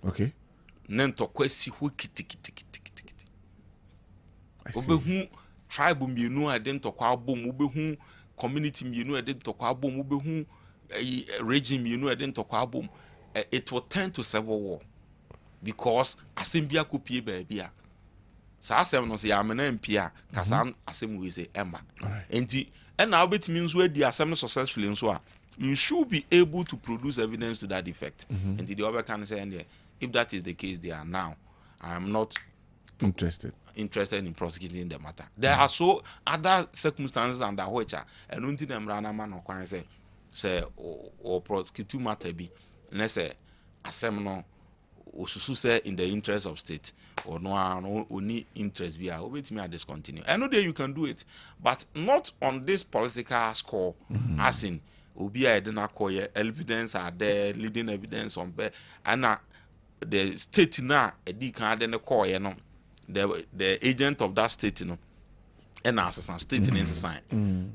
Okay. Nen to kwesi who kiti. Obehu tribe mienu adento kwa bom, obehu community mienu adento kwa bom, obehu regime mienu adento kwa bom. It will turn to civil war. Because asembia kopie baabia sa asem no se ya mena mpia kasa asem we say emba enti na obetimi nso adi asem no successfully nso a you should be able to produce evidence to that effect enti the other can say if that is the case they are now I am not interested in prosecuting the matter. There are so other circumstances under which and until them run man no kwan say or prosecute matter be na say asem no osusu say in the interest of state or no only interest be wait me discontinue. I know that you can do it, but not on this political score. As in obi I didn't acquire evidence are there, leading evidence on and the state now edi can then call you know the agent of that state you know and assistant state in sign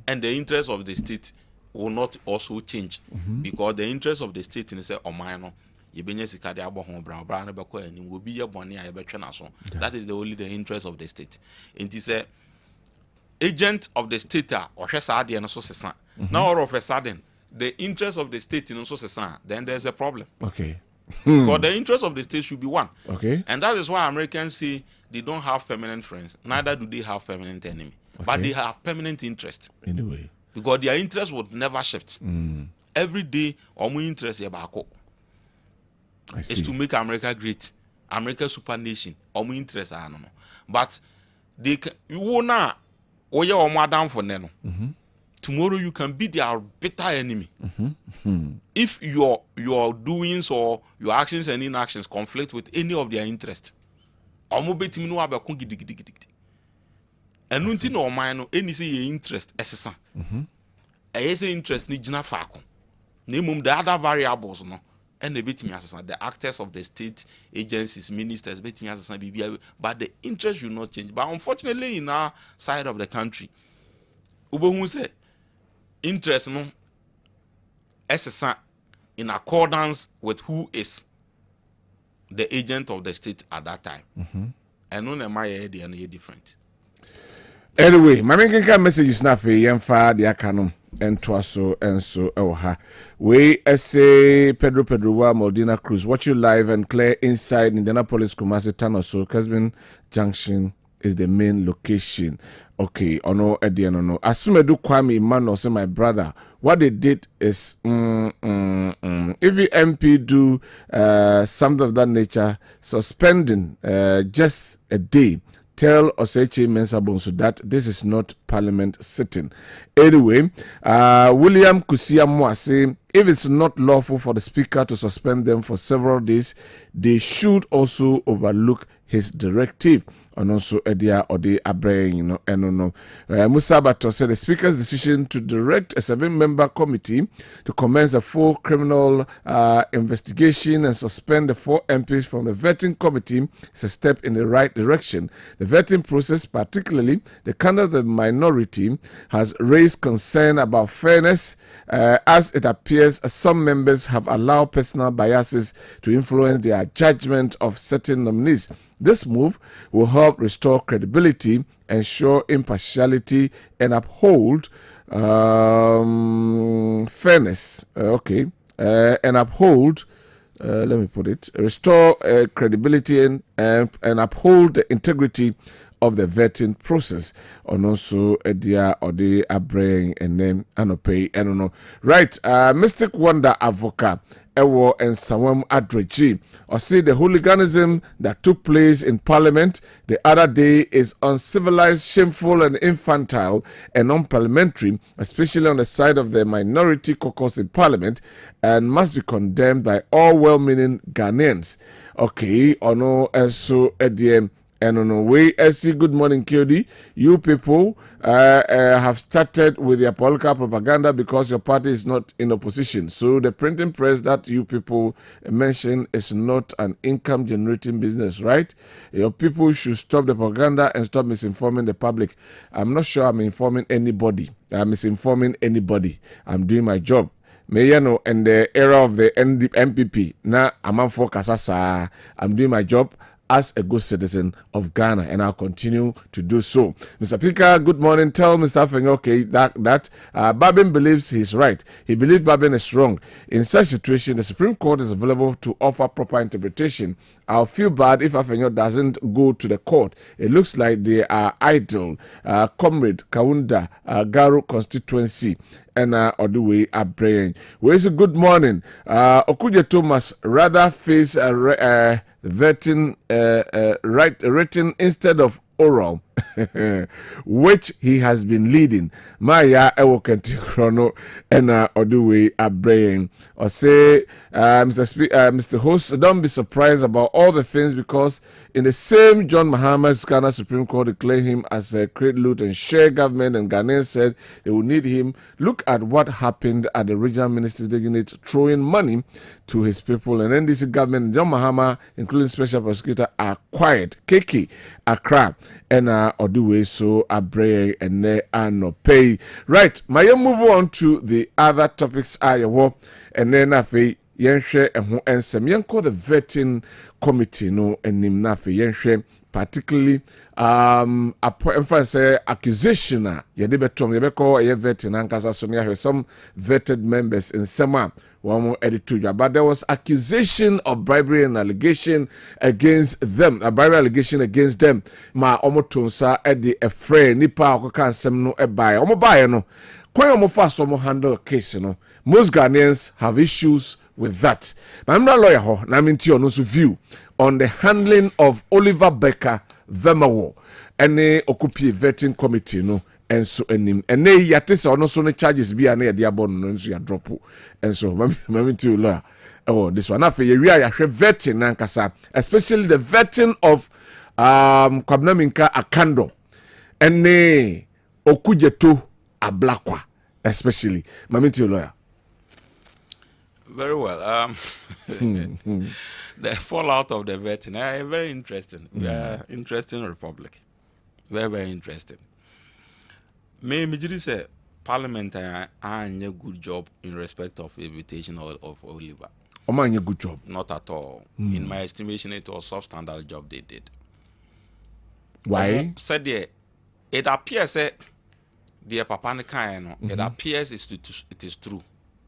and the interest of the state will not also change because the interest of the state in say o minor that is the only the interest of the state. It is a agent of the state or now all of a sudden the interest of the state in also then there's a problem. Okay. Because the interest of the state should be one. Okay. And that is why Americans say they don't have permanent friends, neither do they have permanent enemy. Okay. But they have permanent interest. Anyway. Because their interest would never shift. Every day omu interest yebako. Is to make America great, America super nation. Omu interest I don't know, but they can, you will not. Oh yeah, or madam for neno. Tomorrow you can be their bitter enemy. If your doings or your actions and inactions conflict with any of their interest. Omu beti minu abe kongi digi. And nunti no mine any say your interest esesa. Say interest ni jina fako. Nemum the other variables no. And the bit me as the actors of the state agencies, ministers, bit me as but the interest will not change. But unfortunately, in our side of the country, Ubo say interest no SSA in accordance with who is the agent of the state at that time. And no am I different. Anyway, my main message is not for Yemfa, the Akanum, and Twaso, and so, we say Pedro Moldina Cruz, watch you live and clear inside Indianapolis, Kumasi, Town or so, Kessben Junction, is the main location. Okay, ono ediano no. Asumedu Kwame Emmanuel say my brother. What they did is if the MP do something of that nature, suspending just a day. Tell Osechi Mensah so that this is not Parliament sitting. Anyway, William Kusiamwa say if it's not lawful for the Speaker to suspend them for several days, they should also overlook his directive. And also Edia Ode Abre, Musa Bato said the Speaker's decision to direct a 7-member committee to commence a full criminal investigation and suspend the 4 MPs from the vetting committee is a step in the right direction. The vetting process, particularly the candidate of the minority, has raised concern about fairness, as it appears some members have allowed personal biases to influence their judgment of certain nominees. This move will help restore credibility, ensure impartiality, and uphold fairness. And uphold. Let me put it. Restore credibility and uphold the integrity of the vetting process. And also Edia Ode Abreng and then Anope Enono. Right, Mystic Wonder Avoca Ewo and Sawam Adreji. Or see the hooliganism that took place in Parliament the other day is uncivilized, shameful, and infantile and unparliamentary, especially on the side of the minority caucus in Parliament, and must be condemned by all well-meaning Ghanaians. Okay, Ono Enso Ediem. And on the way, SC, good morning, KOD. You people have started with your political propaganda because your party is not in opposition. So the printing press that you people mention is not an income-generating business, right? Your people should stop the propaganda and stop misinforming the public. I'm not sure I'm informing anybody. I'm misinforming anybody. I'm doing my job. Mayano in the era of the MPP. Now I'm for Kasasa. I'm doing my job as a good citizen of Ghana, and I'll continue to do so. Mr. Speaker, good morning. Tell Mr. Fengoke that Babin believes he's right. He believes Babin is wrong. In such situation, the Supreme Court is available to offer proper interpretation. I'll feel bad if Afenyo doesn't go to the court. It looks like they are idle. Comrade Kaunda, Garo constituency, and Oduwe Abraying. Where's a good morning? Okudje Thomas rather face vetting written instead of oral, which he has been leading. Maya Ewokenti Chrono and Oduwe Abraying. Or say, Mr. Host, don't be surprised about all the things, because in the same John Mahama's Ghana Supreme Court declared him as a create, loot, and share government, and Ghanaians said they will need him. Look at what happened at the regional ministers dignity throwing money to his people, and NDC government, John Mahama, including special prosecutor, are quiet. Keke Accra and Oduwe so Abreye and ne ano pay. Right, my move on to the other topics Iowa, and then afi yenhwe eho ensem yenko the vetting committee no enim na afi yenhwe particularly say accusation yede betom ye beko ye vetting ankasa so me some vetted members in Sema one editorial, but there was accusation of bribery and allegation against them, a bribery allegation against them. Ma omotonsa edi efre nipa okoka nsem no ebae omo bae no kwan omo fa so omo handle case no. Most Ghanaians have issues with that. I'm not a lawyer ho na minti ono so view on the handling of Oliver Becker Vemawo ene okupie vetting committee no. And so enim and nay yatis or no so no charges be an idea bon no so ya drop and so mami to lawyer. Oh, this one after you are vetting nankasa, especially the vetting of Kwabena Minka Akando and nay Okujeto Ablakwa, especially mami to lawyer. Very well. The fallout of the vetting, very interesting. Interesting republic. Very, very interesting. Me say Parliament a good job in respect of the invitation of Oliver. A good job. Not at all. In my estimation, it was substandard job they did. Why? Said it appears that the Papa Kayano, it appears it is true.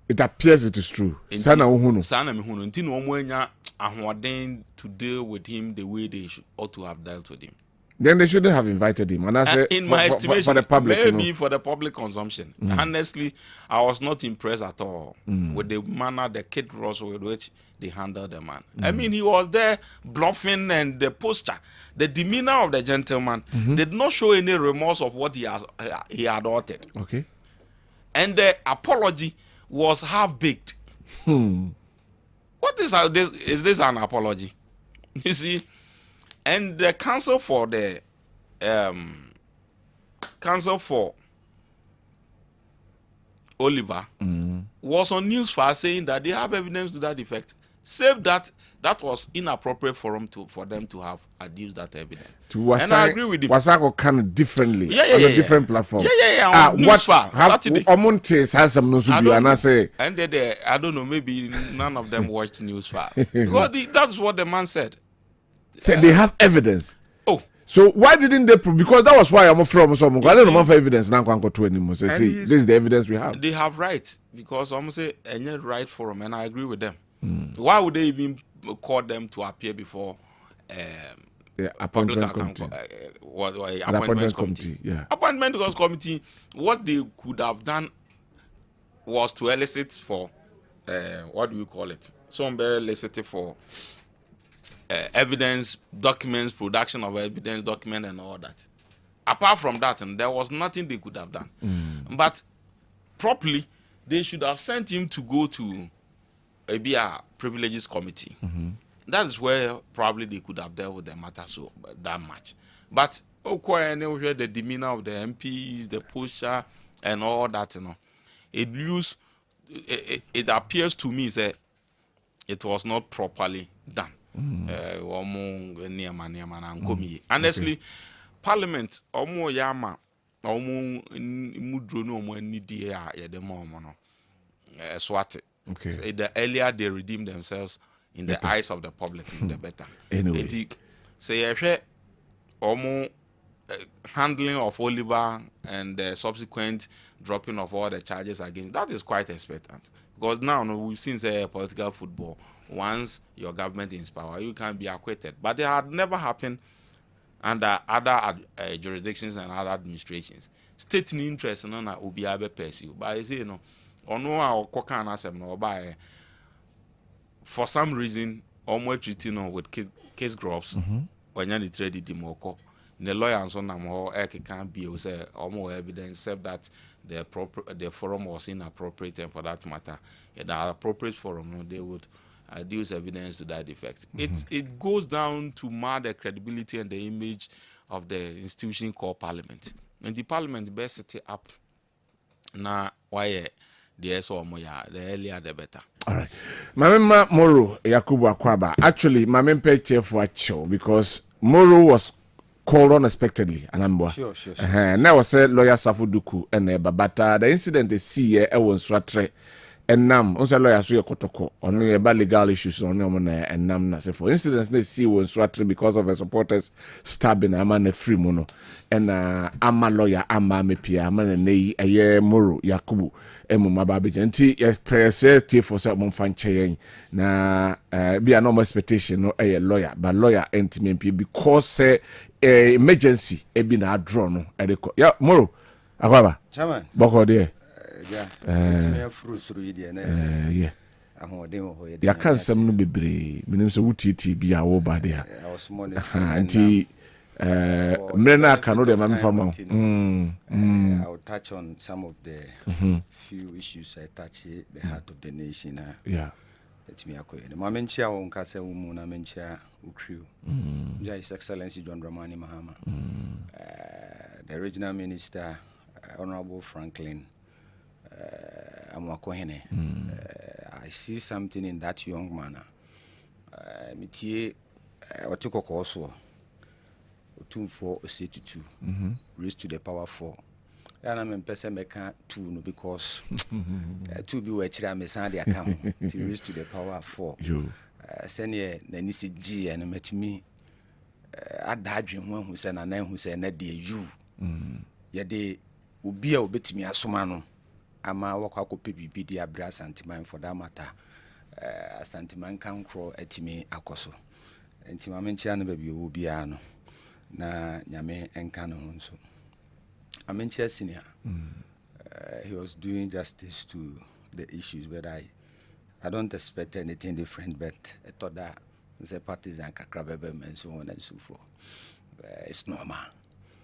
It appears it is true. Sana Uhuno. Sana Mihuno. Ntino Mwenya ahwaden to deal with him the way they ought to have dealt with him. Then they shouldn't have invited him. And I say, in my estimation, for the public, maybe for the public consumption. Honestly, I was not impressed at all with the manner, the kid Ross with which they handled the man. I mean, he was there bluffing, and the posture, the demeanor of the gentleman did not show any remorse of what he had uttered. Okay. And the apology was half-baked. What is this an apology? You see? And the counsel for Oliver was on Newsfire saying that they have evidence to that effect. Save that was inappropriate for them to have adduced that evidence. And I agree with him. Wasako kind of differently on a different platform. On Newsfire, Saturday. And I don't know, maybe none of them watched Newsfire. Because that's what the man said. Said they have evidence. Oh. So why didn't they prove? Because that was why I'm from some. I don't know for evidence now. Can't go to anymore. So see, this is the evidence we have. They have right, because I'm say any right forum, and I agree with them. Why would they even call them to appear before the appointment committee? Appointment committee. Yeah. Appointment committee. What they could have done was to elicit for what do you call it? Somebody elicited for evidence, documents, production of evidence, document, and all that. Apart from that, and there was nothing they could have done. But properly, they should have sent him to go to a privileges committee. That is where probably they could have dealt with the matter so that much. But the demeanor of the MPs, the posture, and all that, it appears to me that it was not properly done. Honestly, Parliament yama Okay. The earlier they redeem themselves in the eyes of the public, the better. Anyway, say handling of Oliver and the subsequent dropping of all the charges against, that is quite expectant, because now we've seen political football. Once your government is in power, you can be acquitted. But it had never happened under other jurisdictions and other administrations. State interest will be able to pursue. But I say, for some reason, almost treating with case groves when you're trading the the lawyer and so on, can't be almost evidence except that the forum was inappropriate, and for that matter, in the appropriate forum, they would adduce evidence to that effect. It goes down to mar the credibility and the image of the institution called Parliament. And the Parliament best set it up now. Why the earlier the better. All right. Mamema Moro Yakubu Akwaba. Actually, Mamempe chair for a show because Moro was called unexpectedly. Sure. Now was a lawyer Safuduku and Babata. The incident is see was Swatre. And nam on lawyer so kotoko on about legal issues on and nam na say for instance they see when Swatre because of the supporters stabbing a man free mono and ama lawyer ama me pia man nei aye Moro Yakubu emuma babije nti ye press for say mon fan chen na be a normal expectation no aye lawyer but lawyer ntimi because say emergency e bi na draw no e ya Moro Akwaba chairman boko there. Yeah. Ya kan sam no bebre minim se wutiti bia wo ba dia anti mrena aka no de ma mfama I'll touch on some of the few issues I touch the heart of the nation. Yeah. Let me akoye the mamenchia won kase umu na menchia ukriu His Excellency John Dramani Mahama, the regional minister Honorable Franklin Amwakohene. I see something in that young man. Mitie otiko koso otum for ose2 raised to the power 4. And I'm person meka 2 no because 2 be we chira me san dey account to raise to the power 4. Senior nani se G and metimi adadwen ho hu se na nan hu se na de you. Ye de obi a obetimi asoma no ama wakwa kope bibi di abra santiman for that matter. Santiman kan kro etimi akoso. Enti ma menchia no ba bi obi a no. na nyame enka no ho nso. Amenche senior. He was doing justice to the issues, but I don't expect anything different, but I thought that the partisan kakrabebe and so on and so forth. It's normal.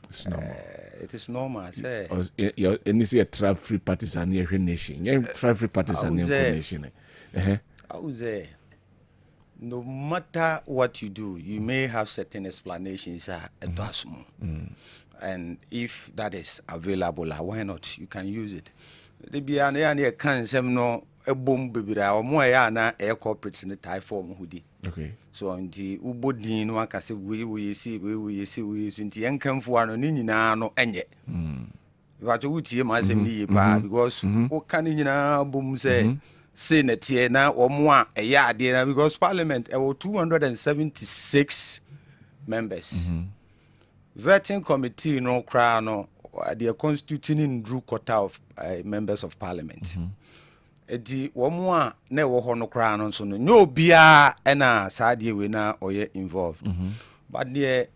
It's normal. It is normal. Say, you see a trap-free partisan here nation. You trap-free partisan here nation. I was there. No matter what you do, you may have certain explanations. And if that is available, why not? You can use it. The Biana can say no a boom baby or more na air corporates in the Thai form hoodie. Okay. So on the Ubodin one can say we see in the income for an inina no enye. You have to would see my because what can you boom say net now or more a yard because Parliament there were 276 members. Vetting committee no crown no they are constituting Drew quota of members of Parliament. Edi womwa na wo ho no crown so no bia na saade we na oye involved. But the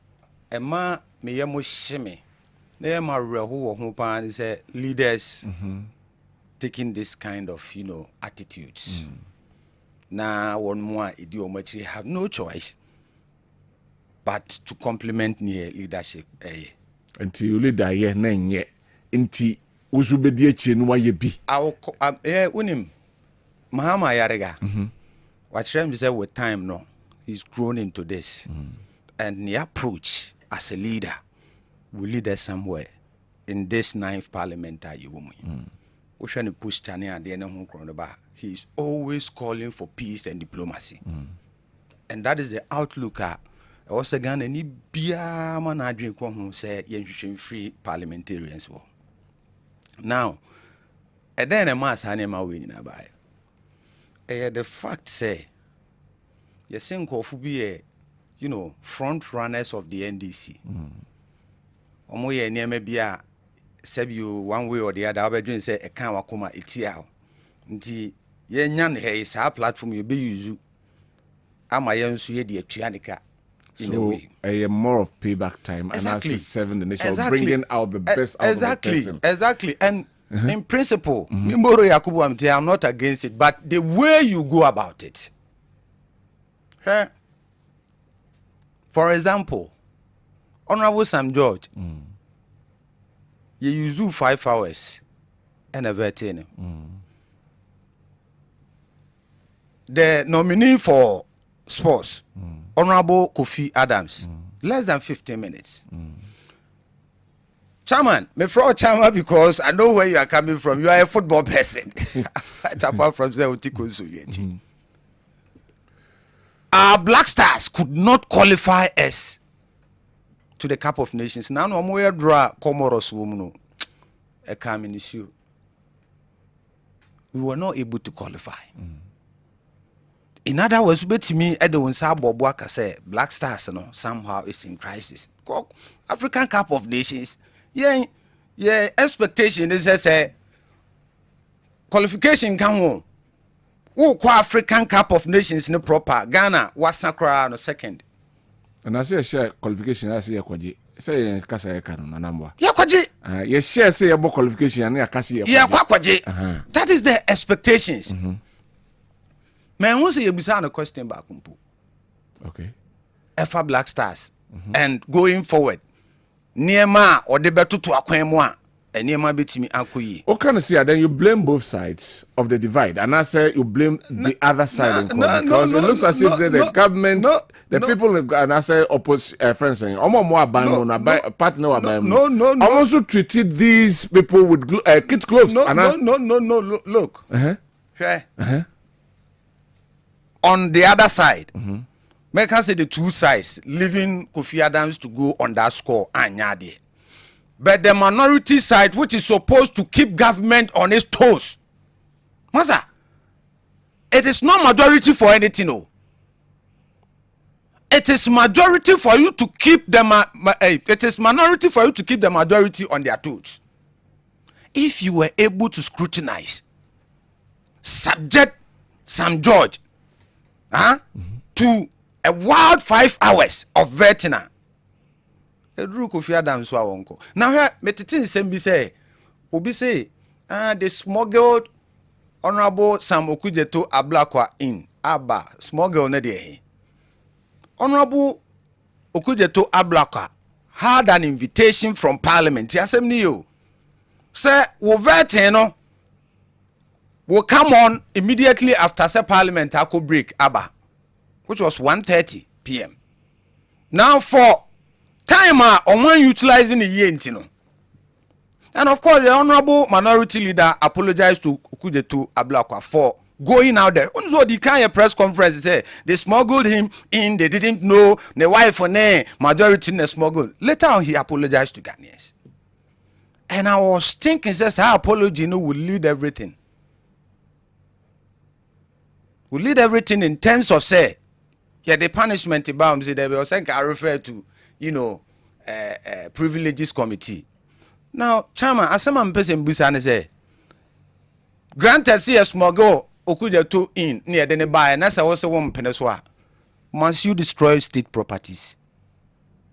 ema me yemo hyeme na ema reho wo ho pa say leaders taking this kind of attitudes. Na one more idiom actually have no choice but to complement near leadership. Until you lead a year, nine inti uzubedi echi no waye bi. Unim Mahama Yarega. What Shem said with time no, he's grown into this. And the approach as a leader will lead us somewhere in this 9th parliamentary woman. We trying to push Chani at the end of the he's always calling for peace and diplomacy. And that is the outlook also again any bia man adwin ko hu say yenhwehwem free parliamentarians wo now then a mass anema we nyina bai the fact say you think of be front runners of the NDC omo ye niam bia sabi you one way or the other obedwin say e kan wakoma etia nti ye nya no he sa platform you be use ama ye nso ye de atuanika. So a more of payback time, exactly. And as 7 the nation bringing out the best out of the person. Exactly. And in principle, I'm not against it, but the way you go about it. For example, Honorable Sam George, you use 5 hours and a vetting. The nominee for sports. Honorable Kofi Adams, less than 15 minutes. Chairman, me from chairman because I know where you are coming from. You are a football person. Apart from our Black Stars could not qualify us to the Cup of Nations. Now no more draw Comoros woman. A coming issue. We were not able to qualify. In other words, bet me Edwin Sabobwaka say Black Stars somehow is in crisis. African Cup of Nations, yeah, expectation is say qualification can won. Who African Cup of Nations no proper Ghana was Sakra no second. And I say a share qualification I say a kwaji. Say kasa ya kanu na nambwa. Yeah, kwaji. Yes, share say about qualification and ya kasi ya kwaji. Yeah, kwaji. That is the expectations. Man, once you be a question back, okay. Efa Black Stars and going forward, Niema or the better to Aquemwa and Niema betimi Akuyi. What can I say? Then you blame both sides of the divide, and I say you blame the other side because it looks as if the government, people, and I say opposite friends saying, partner, also treated these people with kid gloves. No, look. On the other side, make us say the two sides, leaving Kofi Adams to go on that score and Nyade. But the minority side, which is supposed to keep government on its toes, Maza, it is not majority for anything. No. It is majority for you to keep them. It is minority for you to keep the majority on their toes. If you were able to scrutinize, subject Sam George to a wild 5 hours of vetting, Edru Kofi Adams so awonko. Now here metete nsem bi say obi say they smuggled Honorable Sam Okujeto Ablakwa in Aba smuggle na dey. Honorable Okujeto Ablakwa had an invitation from Parliament. Yasem ni yo. Say wo vote no will come on immediately after say Parliament ako break Aba, which was 1:30 p.m. Now for time on one utilizing the year intino. And of course, the Honorable Minority Leader apologized to Okujeto Ablakwa for going out there. Also, the kind of press conference say they smuggled him in, they didn't know the wife or the majority they smuggled. Later on, he apologized to Ghanaians. And I was thinking, says her apology will lead everything. Will lead everything in terms of say, yeah, the punishment about they will say I refer to, privileges committee. Now, Chairman, as some person busane say, granted see a smuggle Okujeto in near the buy, and that's also one peninsula. Must you destroy state properties?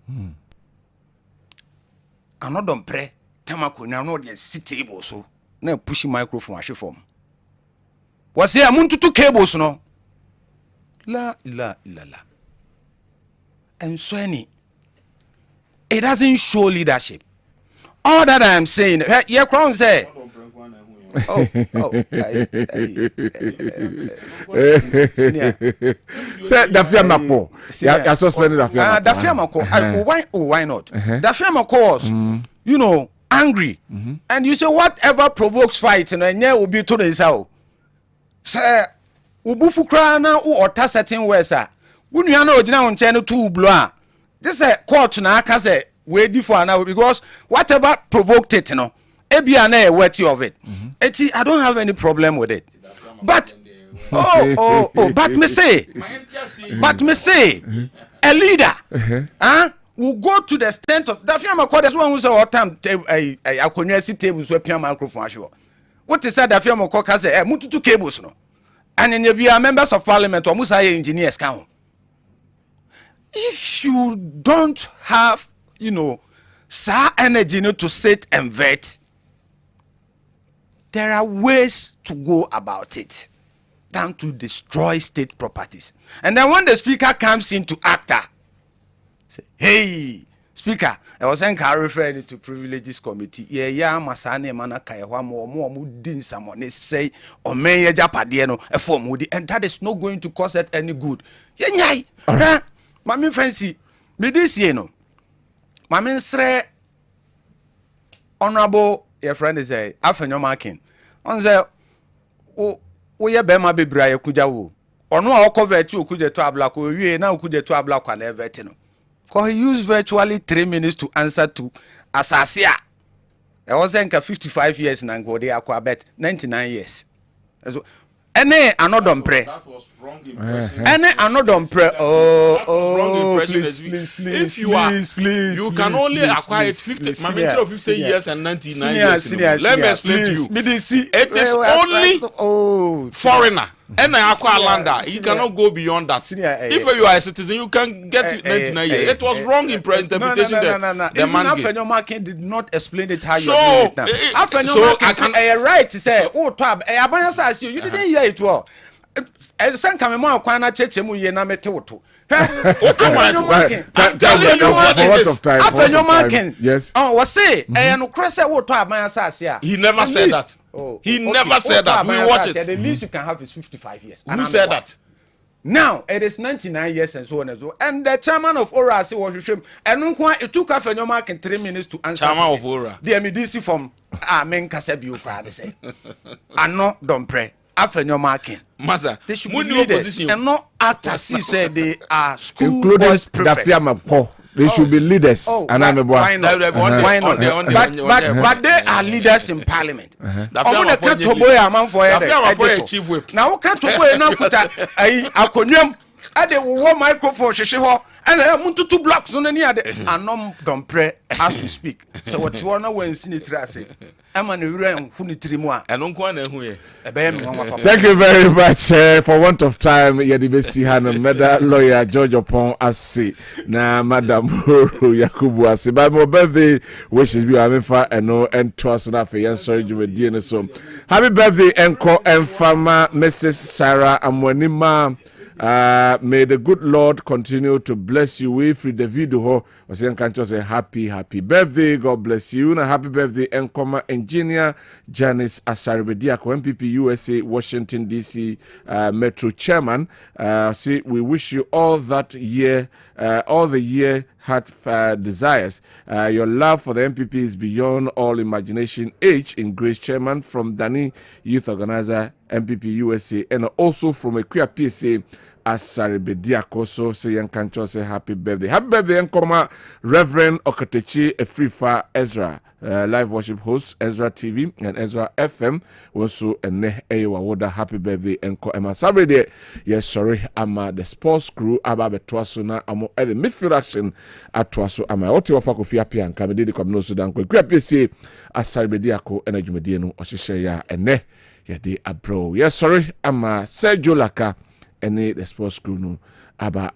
I'm not done pray. Tamako now no the sit table so now pushing microphone as form. Was here amuntu cables no? La. And so any it doesn't show leadership. All that I am saying, your crown say. Say Dafia Mako. You suspended Dafia. Dafia Mako. Why not? Dafia Mako was, angry, and you say whatever provokes fight, and then will be to the south. Say, Ubufu krana or certain words, sir. When you know on channel 2 blow. This is court na say wait before now because whatever provoked it, Ebia worthy of it. I don't have any problem with it. But but me say, a leader, will go to the extent of that. Fiamma call this one who say all time a conesi tables where Piam microphone. What is that? Fiamma call say mutu cables no, and then you are members of Parliament or Musa engineers count. If you don't have, sir energy to sit and vet, there are ways to go about it than to destroy state properties. And then when the speaker comes in to actor, say, hey, speaker, I was saying I referred to privileges committee. Yeah, masane mana kaiwa mo din someone say or may japadieno a form and that is not going to cause it any good. Yeah, Mami fancy me this no. Mami sre honorable your friend is a afenyo marking. On say ye bema bebra ye kuja wo. Ono a cover to Okujeto Ablakwa wie na Okujeto Ablakwa na event no. Because he used virtually 3 minutes to answer to Asasia. I was saying 55 years and go they are bet 99 years. So any another pray. That was wrong impression. Any another pray. Wrong impression. Please, if you you can only acquire 50 years and 99 years. Let me explain to you. It is only foreigner and an acquire lander. You cannot go beyond that. If you are a citizen, you can get 99 years. It was wrong interpretation. No. The man Afenyo did not explain it how you are doing it now. Afenyo I right to say, Tab, you didn't hear it well. Some come more kwana cheche mu ye na metewoto. Yes. Oh, what say? No cross wo to aban. He never said that. He never said that. We watch it. The least you can have is 55 years. Who said that? Now it is 99 years and so on and so. And the chairman of ORA was with him. And it took Afenyo Markin 3 minutes to answer. Chairman of ORA. The MDC from Amen Kasebiu Prade say. And no don't pray. Afenyo Markin. Maza, they should be leaders and not act as if say they are school including boys prefects. They should be leaders. And why not? Why not? But they are leaders in Parliament. Now can't to boy a man for now can't to boy now put a conium. I will microphone. And Muntu blocks on any other anom don't pray as we speak. So what you wanna when sinitrase. Thank you very much. For want of time, Yadibesi Hano, Meda lawyer George Opon Asi, na Madam Yakubu Asi. By my birthday, wishes be Amifa and no and trust enough for sorry you with DNA. So happy birthday, Enko and Farmer Mrs. Sarah Amwanima. May the good Lord continue to bless you. We free the video. I say happy birthday. God bless you. And happy birthday, Enkoma Engineer Janice Asaribediako, MPP USA, Washington DC Metro Chairman. See, we wish you all that year, all the year heart desires. Your love for the MPP is beyond all imagination. Age in Grace Chairman from Dani Youth Organizer MPP USA, and also from a queer PSA. Asaribediako, so say young cancho say happy birthday. Happy birthday, Nkoma Reverend Okotechi Efrifa Ezra, live worship host, Ezra TV and Ezra FM. Also, and Ewa happy birthday, Enko Emma Saturday. Yes, sorry, I'm the sports crew, Ababe Twasuna, I'm at the midfield action at Twasu. I'm a Otio Fakofi Apia and Kamedi Komno Sudan. Quick, say Asaribediako, Energy Mediano, Oshisha, and Ne, Yadi Abro. Yes, sorry, I'm Sergio Laka. Any the sports crew no aba